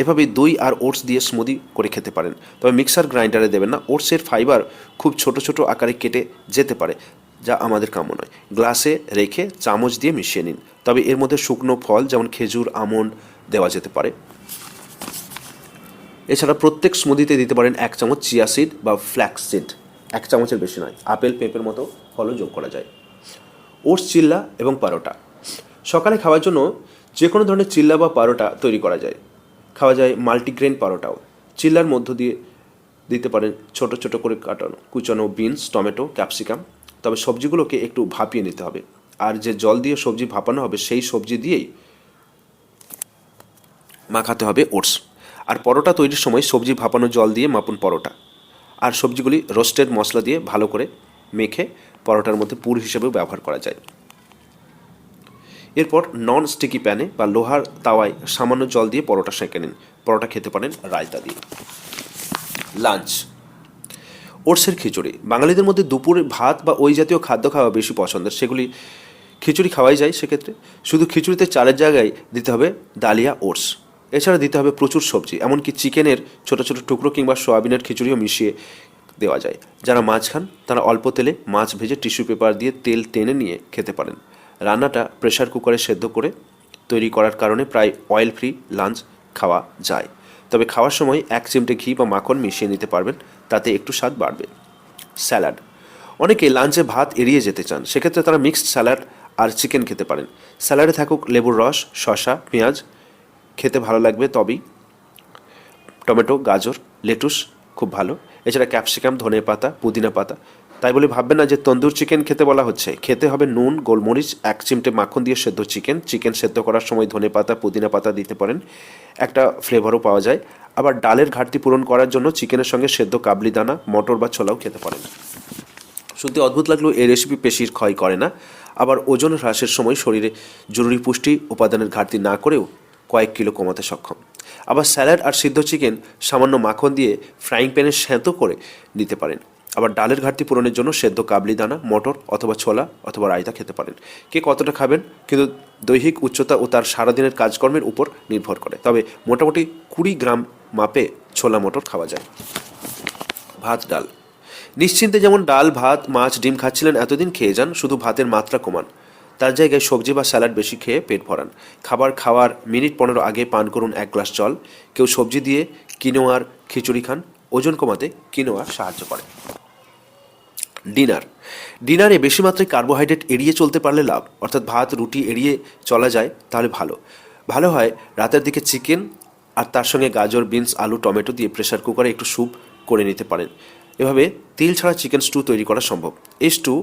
[SPEAKER 2] এভাবেই দই আর ওটস দিয়ে স্মুদি করে খেতে পারেন। তবে মিক্সার গ্রাইন্ডারে দেবেন না, ওটসের ফাইবার খুব ছোট ছোট আকারে কেটে যেতে পারে, যা আমাদের কাম্য নয়। গ্লাসে রেখে চামচ দিয়ে মিশিয়ে নিন। তবে এর মধ্যে শুকনো ফল যেমন খেজুর, আমন্ড দেওয়া যেতে পারে। এছাড়া প্রত্যেক স্মুদিতে দিতে পারেন 1 চামচ চিয়া সিড বা ফ্ল্যাক্স সিড, 1 চামচের বেশি নয়। আপেল, পেঁপের মতো ফলও যোগ করা যায়। ওটস চিল্লা এবং পারোটা। সকালে খাওয়ার জন্য যে কোনো ধরনের চিল্লা বা পারোটা তৈরি করা যায়। খাওয়া যায় মাল্টিগ্রেন পারোটাও। চিল্লার মধ্য দিয়ে দিতে পারেন ছোট ছোট করে কুচানো বিনস, টমেটো, ক্যাপসিকাম। তবে সবজিগুলোকে একটু ভাপিয়ে নিতে হবে। আর যে জল দিয়ে সবজি ভাপানো হবে সেই সবজি দিয়েই মাখাতে হবে ওটস। আর পরোটা তৈরির সময় সবজি ভাপানো জল দিয়ে মাপুন পরোটা। আর সবজিগুলি রোস্টেড মশলা দিয়ে ভালো করে মেখে পরোটার মধ্যে পুর হিসেবেও ব্যবহার করা যায়। এরপর নন স্টিকি প্যানে বা লোহার তাওয়ায় সামান্য জল দিয়ে পরোটা সেঁকে নিন। পরোটা খেতে পারেন রায়তা দিয়ে। লাঞ্চ। ওটসের খিচুড়ি। বাঙালিদের মধ্যে দুপুরে ভাত বা ওই জাতীয় খাদ্য খাওয়া বেশি পছন্দের, সেগুলি খিচুড়ি খাওয়াই যায়। সেক্ষেত্রে শুধু খিচুড়িতে চালের জায়গায় দিতে হবে ডালিয়া, ওটস। এছাড়া দিতে হবে প্রচুর সবজি, এমনকি চিকেনের ছোট ছোট টুকরো কিংবা সয়াবিনের খিচুড়িও মিশিয়ে দেওয়া যায়। যারা মাছ খান তারা অল্প তেলে মাছ ভেজে টিস্যু পেপার দিয়ে তেল টেনে নিয়ে খেতে পারেন। রান্নাটা প্রেসার কুকারে সেদ্ধ করে তৈরি করার কারণে প্রায় অয়েল ফ্রি লাঞ্চ খাওয়া যায়। তবে খাওয়ার সময় 1 চিমটে ঘি বা মাখন মিশিয়ে নিতে পারবেন, তাতে একটু স্বাদ বাড়বে। স্যালাড। অনেকে লাঞ্চে ভাত এড়িয়ে যেতে চান, সেক্ষেত্রে তারা মিক্সড স্যালাড আর চিকেন খেতে পারেন। স্যালাডে থাকুক লেবুর রস, শসা, পেঁয়াজ, খেতে ভালো লাগবে। তবেই টমেটো, গাজর, লেটুস খুব ভালো। এছাড়া ক্যাপসিকাম, ধনেপাতা, পুদিনা পাতা। তাই বলে ভাববেন না যে তন্দুর চিকেন খেতে বলা হচ্ছে। খেতে হবে নুন, গোলমরিচ, 1 চিমটে মাখন দিয়ে সেদ্ধ চিকেন। চিকেন সেদ্ধ করার সময় ধনেপাতা, পুদিনা পাতা দিতে পারেন, একটা ফ্লেভারও পাওয়া যায়। আবার ডালের ঘাটতি পূরণ করার জন্য চিকেনের সঙ্গে সেদ্ধ কাবলি দানা, মটর বা ছোলাও খেতে পারেন। শুনতে অদ্ভুত লাগলেও এই রেসিপি পেশির ক্ষয় করে না। আবার ওজন হ্রাসের সময় শরীরে জরুরি পুষ্টি উপাদানের ঘাটতি না করেও কয়েক কিলো কমাতে সক্ষম। আবার স্যালাড আর সিদ্ধ চিকেন সামান্য মাখন দিয়ে ফ্রাইং প্যানে সেদ্ধ করে নিতে পারেন। আবার ডালের ঘাটতি পূরণের জন্য সেদ্ধ কাবলি দানা, মটর অথবা ছোলা অথবা রায়তা খেতে পারেন। কে কতটা খাবেন কিন্তু দৈহিক উচ্চতা ও তার সারাদিনের কাজকর্মের উপর নির্ভর করে। তবে মোটামুটি 20 গ্রাম মাপে ছোলা মটর খাওয়া যায়। ভাত, ডাল। নিশ্চিন্তে যেমন ডাল, ভাত, মাছ, ডিম খাচ্ছিলেন এতদিন খেয়ে যান, শুধু ভাতের মাত্রা কমান। তার জায়গায় সবজি বা স্যালাড বেশি খেয়ে পেট ভরান। খাবার খাওয়ার মিনিট 15 আগে পান করুন 1 গ্লাস জল। কেউ সবজি দিয়ে কিনোয়ার খিচুড়ি খান, ওজন কমাতে কিনোয়া সাহায্য করে। ডিনার। ডিনারে বেশি মাত্রায় কার্বোহাইড্রেট এড়িয়ে চলতে পারলে লাভ, অর্থাৎ ভাত, রুটি এড়িয়ে চলা যায় তাহলে ভালো হয় রাতের দিকে চিকেন আর তার সঙ্গে গাজর, বিনস, আলু, টমেটো দিয়ে প্রেসার কুকারে একটু স্যুপ করে নিতে পারেন। এভাবে তেল ছাড়া চিকেন স্টু তৈরি করা সম্ভব। এই স্টু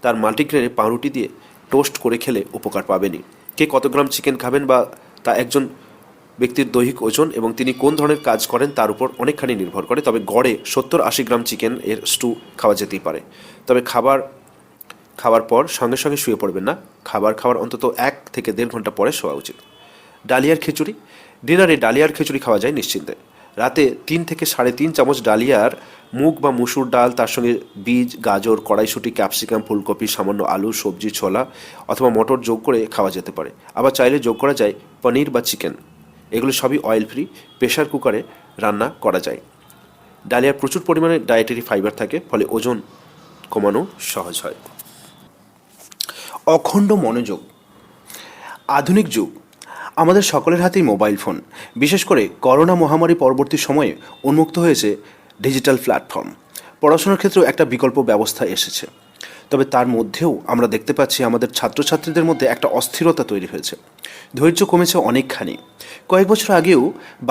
[SPEAKER 2] তার মাল্টিগ্রেনে পাউরুটি দিয়ে টোস্ট করে খেলে উপকার পাবেনই। কে কত গ্রাম চিকেন খাবেন বা তা একজন ব্যক্তির দৈহিক ওজন এবং তিনি কোন ধরনের কাজ করেন তার উপর অনেকখানি নির্ভর করে। তবে গড়ে 70-80 গ্রাম চিকেন এর স্টু খাওয়া যেতেই পারে। তবে খাওয়ার পর সঙ্গে সঙ্গে শুয়ে পড়বেন না। খাবার খাওয়ার অন্তত 1 থেকে 1.5 ঘন্টা পরে শোয়া উচিত। ডালিয়ার খিচুড়ি। ডিনারে ডালিয়ার খিচুড়ি খাওয়া যায় নিশ্চিন্তে। রাতে 3 থেকে 3.5 চামচ ডালিয়ার মুগ বা মুসুর ডাল, তার সঙ্গে বীজ, গাজর, কড়াইশুঁটি, ক্যাপসিকাম, ফুলকপি, সামান্য আলু, সবজি, ছোলা অথবা মটর যোগ করে খাওয়া যেতে পারে। আবার চাইলে যোগ করা যায় পনির বা চিকেন। এগুলো সবই অয়েল ফ্রি, প্রেশার কুকারে রান্না করা যায়। ডালিয়ার প্রচুর পরিমাণে ডায়েটারি ফাইবার থাকে, ফলে ওজন কমানো সহজ হয়।
[SPEAKER 1] অখণ্ড মনোযোগ। আধুনিক যুগ, আমাদের সকলের হাতেই মোবাইল ফোন। বিশেষ করে করোনা মহামারী পরবর্তী সময়ে উন্মুক্ত হয়েছে ডিজিটাল প্ল্যাটফর্ম। পড়াশোনার ক্ষেত্রেও একটা বিকল্প ব্যবস্থা এসেছে। তবে তার মধ্যেও আমরা দেখতে পাচ্ছি আমাদের ছাত্রছাত্রীদের মধ্যে একটা অস্থিরতা তৈরি হয়েছে। ধৈর্য কমেছে অনেকখানি। কয়েক বছর আগেও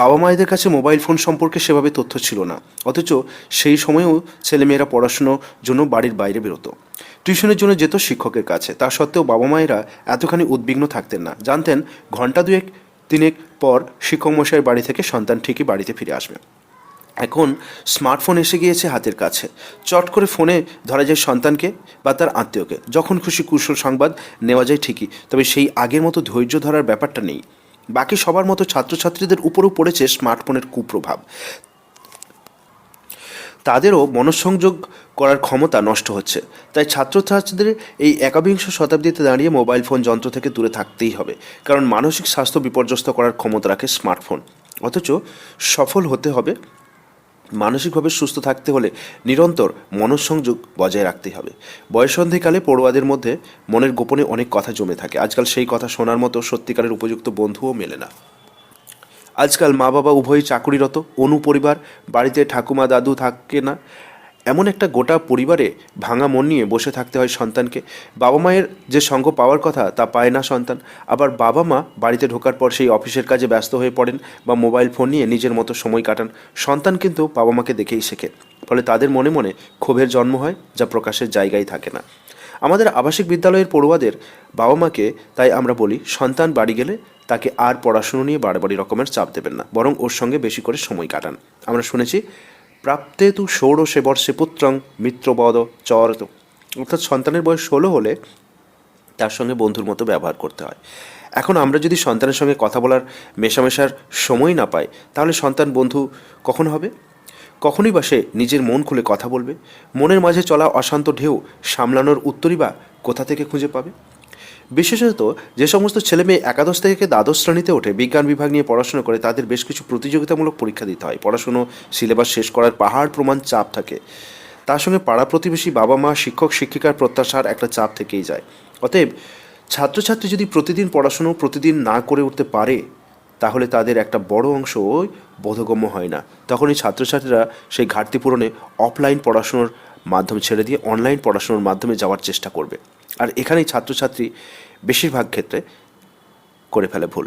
[SPEAKER 1] বাবা মায়েদের কাছে মোবাইল ফোন সম্পর্কে সেভাবে তথ্য ছিল না, অথচ সেই সময়েও ছেলেমেয়েরা পড়াশুনোর জন্য বাড়ির বাইরে বেরোতো, টিউশনের জন্য যেত শিক্ষকের কাছে। তা সত্ত্বেও বাবা মায়েরা এতখানি উদ্বিগ্ন থাকতেন না। জানতেন ঘন্টা 2-3 পর শিক্ষক মশাইয়ের বাড়ি থেকে সন্তান ঠিকই বাড়িতে ফিরে আসবে। এখন স্মার্টফোন এসে গিয়েছে হাতের কাছে। চট করে ফোনে ধরা যায় সন্তানকে বা তার আত্মীয়কে, যখন খুশি কুশল সংবাদ নেওয়া যায় ঠিকই, তবে সেই আগের মতো ধৈর্য ধরার ব্যাপারটা নেই। বাকি সবার মতো ছাত্রছাত্রীদের উপরেও পড়েছে স্মার্টফোনের কুপ্রভাব। তাদেরও মনঃসংযোগ করার ক্ষমতা নষ্ট হচ্ছে। তাই ছাত্রছাত্রীদের এই একবিংশ শতাব্দীতে দাঁড়িয়ে মোবাইল ফোন যন্ত্র থেকে দূরে থাকতেই হবে, কারণ মানসিক স্বাস্থ্য বিপর্যস্ত করার ক্ষমতা রাখে স্মার্টফোন। অথচ সফল হতে হবে, মানসিকভাবে সুস্থ থাকতে হলে নিরন্তর মনঃসংযোগ বজায় রাখতেই হবে। বয়ঃসন্ধিকালে পড়ুয়াদের মধ্যে মনের গোপনে অনেক কথা জমে থাকে। আজকাল সেই কথা শোনার মতো সত্যিকারের উপযুক্ত বন্ধুও মেলে না। আজকাল মা বাবা উভয়ই চাকুরিরত, অনুপরিবার, বাড়িতে ঠাকুমা দাদু থাকে না, এমন একটা গোটা পরিবারে ভাঙা মন নিয়ে বসে থাকতে হয় সন্তানকে। বাবা মায়ের যে সঙ্গ পাওয়ার কথা তা পায় না সন্তান। আবার বাবা মা বাড়িতে ঢোকার পর সেই অফিসের কাজে ব্যস্ত হয়ে পড়েন বা মোবাইল ফোন নিয়ে নিজের মতো সময় কাটান। সন্তান কিন্তু বাবা মাকে দেখেই শেখে, ফলে তাদের মনে মনে ক্ষোভের জন্ম হয়, যা প্রকাশের জায়গায় থাকে না। আমাদের আবাসিক বিদ্যালয়ের পড়ুয়াদের বাবা মাকে তাই আমরা বলি, সন্তান বাড়ি গেলে তাকে আর পড়াশুনো নিয়ে বাড়াবাড়ি রকমের চাপ দেবেন না, বরং ওর সঙ্গে বেশি করে সময় কাটান। আমরা শুনেছি, প্রাপ্তে তু ষোড়শে বর্ষে পুত্রং মিত্রবদ চরত, অর্থাৎ সন্তানের বয়স 16 হলে তার সঙ্গে বন্ধুর মতো ব্যবহার করতে হয়। এখন আমরা যদি সন্তানের সঙ্গে কথা বলার মেশামেশার সময় না পাই, তাহলে সন্তান বন্ধু কখন হবে? কখনই বা সে নিজের মন খুলে কথা বলবে? মনের মাঝে চলা অশান্ত ঢেউ সামলানোর উত্তরই বা কোথা থেকে খুঁজে পাবে? বিশেষত যে সমস্ত ছেলেমেয়ে একাদশ থেকে দ্বাদশ শ্রেণীতে ওঠে, বিজ্ঞান বিভাগ নিয়ে পড়াশোনা করে, তাদের বেশ কিছু প্রতিযোগিতামূলক পরীক্ষা দিতে হয়। পড়াশুনো সিলেবাস শেষ করার পাহাড় প্রমাণ চাপ থাকে। তার সঙ্গে পাড়া প্রতিবেশী, বাবা মা, শিক্ষক শিক্ষিকার প্রত্যাশার একটা চাপ থেকেই যায়। অতএব ছাত্রছাত্রী যদি প্রতিদিন পড়াশুনো প্রতিদিন না করে উঠতে পারে, তাহলে তাদের একটা বড় অংশ বোধগম্য হয় না। তখন এই ছাত্রছাত্রীরা সেই ঘাটতি পূরণে অফলাইন পড়াশুনোর মাধ্যমে ছেড়ে দিয়ে অনলাইন পড়াশুনোর মাধ্যমে যাওয়ার চেষ্টা করবে। আর এখানেই ছাত্রছাত্রী বেশিরভাগ ক্ষেত্রে করে ফেলে ভুল।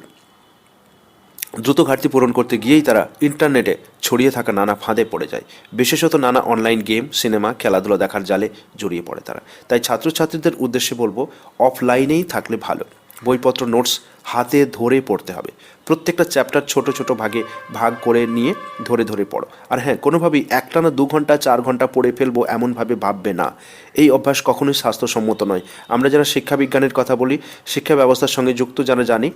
[SPEAKER 1] দ্রুত ঘাটতি পূরণ করতে গিয়েই তারা ইন্টারনেটে ছড়িয়ে থাকা নানা ফাঁদে পড়ে যায়। বিশেষত নানা অনলাইন গেম, সিনেমা, খেলাধুলা দেখার জালে জড়িয়ে পড়ে তারা। তাই ছাত্রছাত্রীদের উদ্দেশ্যে বলবো, অফলাইনেই থাকলে ভালো। বইপত্র, নোটস হাতে ধরে পড়তে হবে। প্রত্যেকটা চ্যাপ্টার ছোট ছোট ভাগ করে নিয়ে ধরে ধরে পড়ো। আর হ্যাঁ, কোনোভাবেই একটানা 2 ঘন্টা 4 ঘন্টা পড়ে ফেলবো এমনভাবে ভাববে না। এই অভ্যাস কখনোই স্বাস্থ্যসম্মত নয়। আমরা যারা শিক্ষা বিজ্ঞানের কথা বলি, শিক্ষা ব্যবস্থার সঙ্গে যুক্ত যারা জানি,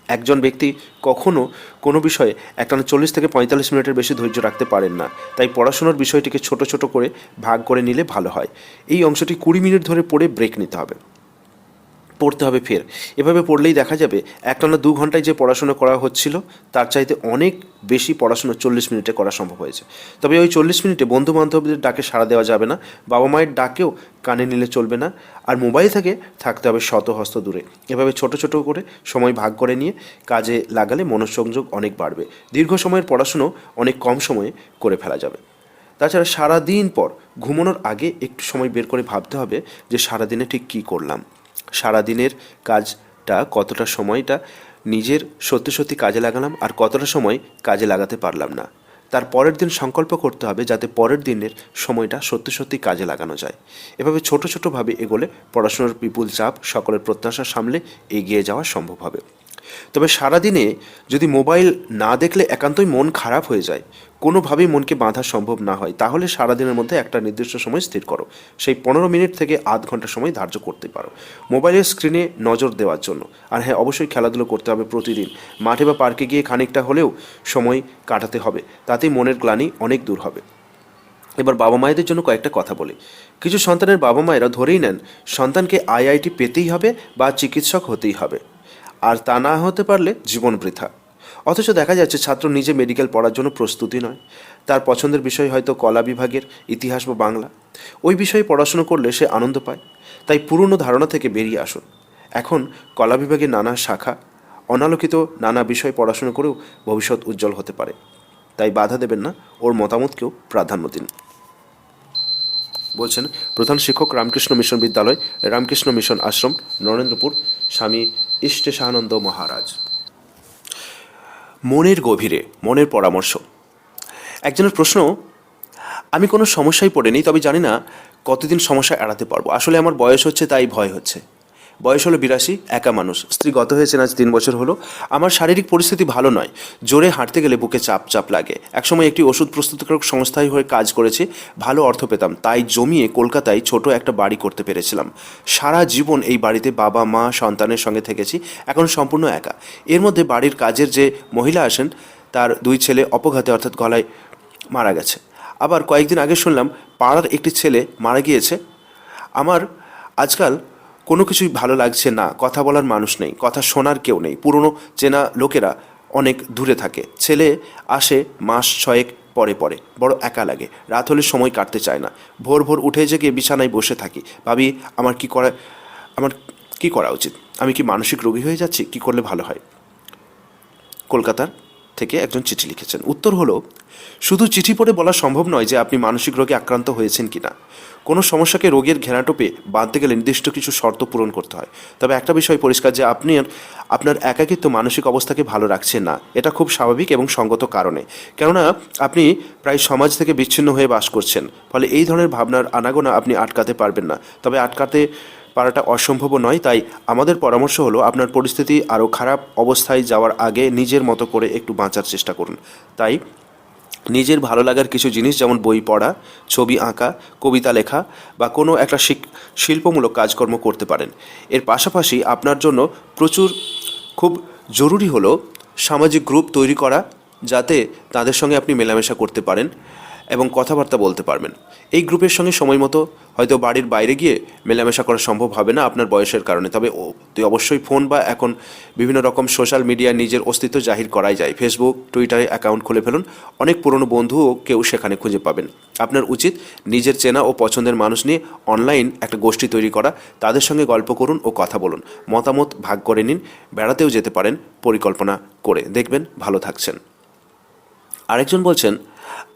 [SPEAKER 1] একজন ব্যক্তি কখনো কোনো বিষয়ে একটানা 40 থেকে 45 মিনিটের বেশি ধৈর্য রাখতে পারেন না। তাই পড়াশোনার বিষয়টিকে ছোট ছোট করে ভাগ করে নিলে ভালো হয়। এই অংশটি 20 মিনিট ধরে পড়ে ব্রেক নিতে হবে, পড়তে হবে ফের। এভাবে পড়লেই দেখা যাবে একটানা 2 ঘন্টায় যে পড়াশোনা করা হচ্ছিল তার চাইতে অনেক বেশি পড়াশোনা 40 মিনিটে করা সম্ভব হয়েছে। তবে ওই 40 মিনিটে বন্ধু বান্ধবদের ডাকে সাড়া দেওয়া যাবে না, বাবা মায়ের ডাকেও কানে নিলে চলবে না, আর মোবাইল থেকে থাকতে হবে শত হস্ত দূরে। এভাবে ছোট ছোট করে সময় ভাগ করে নিয়ে কাজে লাগালে মনোসংযোগ অনেক বাড়বে। দীর্ঘ সময়ের পড়াশুনো অনেক কম সময়ে করে ফেলা যাবে। তাছাড়া সারাদিন পর ঘুমানোর আগে একটু সময় বের করে ভাবতে হবে যে সারাদিনে ঠিক কী করলাম, সারাদিনের কাজটা কতটা সময়টা নিজের সত্যি সত্যি কাজে লাগালাম আর কতটা সময় কাজে লাগাতে পারলাম না। তার পরের দিন সংকল্প করতে হবে যাতে পরের দিনের সময়টা সত্যি সত্যি কাজে লাগানো যায়। এভাবে ছোট ছোটোভাবে এগোলে পড়াশোনার বিপুল চাপ, সকলের প্রত্যাশা সামলে এগিয়ে যাওয়া সম্ভব হবে। তবে সারাদিনে যদি মোবাইল না দেখলে একান্তই মন খারাপ হয়ে যায়, কোনোভাবেই মনকে বাঁধা সম্ভব না হয়, তাহলে সারাদিনের মধ্যে একটা নির্দিষ্ট সময় স্থির করো। সেই 15 মিনিট থেকে আধ ঘন্টা সময় ধার্য করতে পারো মোবাইলের স্ক্রিনে নজর দেওয়ার জন্য। আর হ্যাঁ, অবশ্যই খেলাধুলো করতে হবে প্রতিদিন। মাঠে বা পার্কে গিয়ে খানিকটা হলেও সময় কাটাতে হবে, তাতেই মনের গ্লানি অনেক দূর হবে। এবার বাবা মায়েদের জন্য কয়েকটা কথা বলি। কিছু সন্তানের বাবা মায়েরা ধরেই নেন সন্তানকে আইআইটি পেতেই হবে বা চিকিৎসক হতেই হবে, আর তা না হতে পারলে জীবন বৃথা। অথচ দেখা যাচ্ছে ছাত্র নিজে মেডিকেল পড়ার জন্য প্রস্তুতি নয়, তার পছন্দের বিষয় হয়তো কলা বিভাগের, ইতিহাস বা বাংলা। ওই বিষয়ে পড়াশুনো করলে সে আনন্দ পায়। তাই পুরনো ধারণা থেকে বেরিয়ে আসুন। এখন কলা বিভাগের নানা শাখা, অনালোকিত নানা বিষয় পড়াশুনো করেও ভবিষ্যৎ উজ্জ্বল হতে পারে। তাই বাধা দেবেন না, ওর মতামতকেও প্রাধান্য দিন। বলছেন প্রধান শিক্ষক, রামকৃষ্ণ মিশন বিদ্যালয়, রামকৃষ্ণ মিশন আশ্রম, নরেন্দ্রপুর, স্বামী ইষ্টেশানন্দ মহারাজ। মনের গভীরে মনের পরামর্শ। একজনের প্রশ্ন, আমি কোনো সমস্যায় পড়িনি, তবে জানি না কতদিন সমস্যা এড়াতে পারবো। আসলে আমার বয়স হচ্ছে, তাই ভয় হচ্ছে। বয়স হলো 82, একা মানুষ, স্ত্রী গত হয়েছেন আজ 3 বছর হলো। আমার শারীরিক পরিস্থিতি ভালো নয়, জোরে হাঁটতে গেলে বুকে চাপ চাপ লাগে। একসময় একটি ওষুধ প্রস্তুতকারক সংস্থায় হয়ে কাজ করেছি, ভালো অর্থ পেতাম, তাই জমিয়ে কলকাতায় ছোট একটা বাড়ি করতে পেরেছিলাম। সারা জীবন এই বাড়িতে বাবা মা সন্তানের সঙ্গে থেকেছি, এখন সম্পূর্ণ একা। এর মধ্যে বাড়ির কাজের যে মহিলা আসেন তার 2 ছেলে অপঘাতে অর্থাৎ গলায় মারা গেছে।
[SPEAKER 2] আবার কয়েকদিন আগে শুনলাম পাড়ার একটি ছেলে মারা গিয়েছে। আমার আজকাল কোনো কিছুই ভালো লাগছে না, কথা বলার মানুষ নেই, কথা শোনার কেউ নেই, পুরনো চেনা লোকেরা অনেক দূরে থাকে, ছেলে আসে মাস ছয়েক পরে পরে, বড় একা লাগে, রাত হলে সময় কাটতে চায় না, ভোর ভোর উঠে জেগে বিছানায় বসে থাকি, ভাবি আমার কি করা উচিত, আমি কি মানসিক রোগী হয়ে যাচ্ছি, কি করলে ভালো হয়। কলকাতার থেকে একজন চিঠি লিখেছেন। উত্তর হলো, শুধু চিঠি পড়ে বলা সম্ভব নয় যে আপনি মানসিক রোগে আক্রান্ত হয়েছেন কিনা। কোনো সমস্যাকে রোগের ঘেরাটোপে বাঁধতে গেলে নির্দিষ্ট কিছু শর্ত পূরণ করতে হয়। তবে একটা বিষয় পরিষ্কার যে আপনি আপনার একাকিত্ব মানসিক অবস্থাকে ভালো রাখছে না, এটা খুব স্বাভাবিক এবং সঙ্গত কারণে। কেননা আপনি প্রায় সমাজ থেকে বিচ্ছিন্ন হয়ে বাস করছেন, ফলে এই ধরনের ভাবনার আনাগোনা আপনি আটকাতে পারবেন না। তবে আটকাতে পারাটা অসম্ভবও নয়, তাই আমাদের পরামর্শ হলো আপনার পরিস্থিতি আরও খারাপ অবস্থায় যাওয়ার আগে নিজের মতো করে একটু বাঁচার চেষ্টা করুন। তাই নিজের ভালো লাগার কিছু জিনিস, যেমন বই পড়া, ছবি আঁকা, কবিতা লেখা বা কোনো একটা শিল্পমূলক কাজকর্ম করতে পারেন। এর পাশাপাশি আপনার জন্য খুব জরুরি হলো সামাজিক গ্রুপ তৈরি করা, যাতে তাদের সঙ্গে আপনি মেলামেশা করতে পারেন এবং কথাবার্তা বলতে পারবেন। এই গ্রুপের সঙ্গে সময় মতো হয়তো বাড়ির বাইরে গিয়ে মেলামেশা করা সম্ভব হবে না আপনার বয়সের কারণে, তবে তুই অবশ্যই ফোন বা এখন বিভিন্ন রকম সোশ্যাল মিডিয়ায় নিজের অস্তিত্ব জাহির করাই যায়। ফেসবুক, টুইটারে অ্যাকাউন্ট খুলে ফেলুন, অনেক পুরনো বন্ধুও কেউ সেখানে খুঁজে পাবেন। আপনার উচিত নিজের চেনা ও পছন্দের মানুষ নিয়ে অনলাইন একটা গোষ্ঠী তৈরি করা, তাদের সঙ্গে গল্প করুন ও কথা বলুন, মতামত ভাগ করে নিন, বেড়াতেও যেতে পারেন পরিকল্পনা করে, দেখবেন ভালো থাকছেন। আরেকজন বলছেন,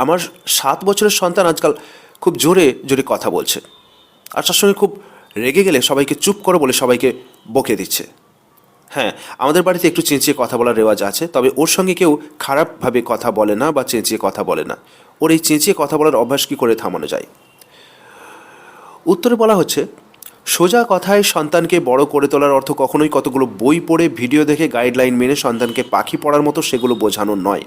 [SPEAKER 2] আমার 7 বছরের সন্তান আজকাল খুব জোরে জোরে কথা বলছে, আর তার সঙ্গে খুব রেগে গেলে সবাইকে চুপ করো বলে সবাইকে বকে দিচ্ছে। হ্যাঁ, আমাদের বাড়িতে একটু চেঁচিয়ে কথা বলার রেওয়াজ আছে, তবে ওর সঙ্গে কেউ খারাপভাবে কথা বলে না বা চেঁচিয়ে কথা বলে না। ওর এই চেঁচিয়ে কথা বলার অভ্যাস কী করে থামানো যায়? উত্তরে বলা হচ্ছে, সোজা কথায় সন্তানকে বড় করে তোলার অর্থ কখনোই কতগুলো বই পড়ে ভিডিও দেখে গাইডলাইন মেনে সন্তানকে পাখি পড়ার মতো সেগুলো বোঝানো নয়।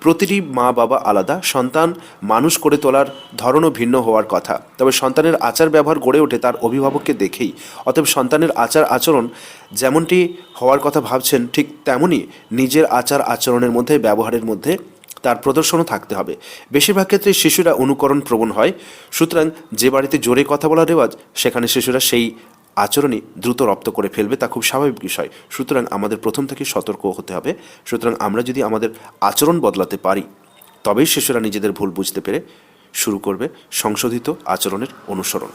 [SPEAKER 2] প্রতিটি মা বাবা আলাদা, সন্তান মানুষ করে তোলার ধরনও ভিন্ন হওয়ার কথা। তবে সন্তানের আচার ব্যবহার গড়ে ওঠে তার অভিভাবককে দেখেই। অতএব সন্তানের আচার আচরণ যেমনটি হওয়ার কথা ভাবছেন, ঠিক তেমনই নিজের আচার আচরণের মধ্যে, ব্যবহারের মধ্যে তার প্রদর্শনও থাকতে হবে। বেশিরভাগ ক্ষেত্রে শিশুরা অনুকরণ প্রবণ হয়, সুতরাং যে বাড়িতে জোরে কথা বলার রেওয়াজ, সেখানে শিশুরা সেই আচরণই দ্রুত রপ্ত করে ফেলবে, তা খুব স্বাভাবিক বিষয়। সুতরাং আমাদের প্রথম থেকে সতর্ক হতে হবে। সুতরাং আমরা যদি আমাদের আচরণ বদলাতে পারি, তবেই শিশুরা নিজেদের ভুল বুঝতে পেরে শুরু করবে সংশোধিত আচরণের অনুসরণ।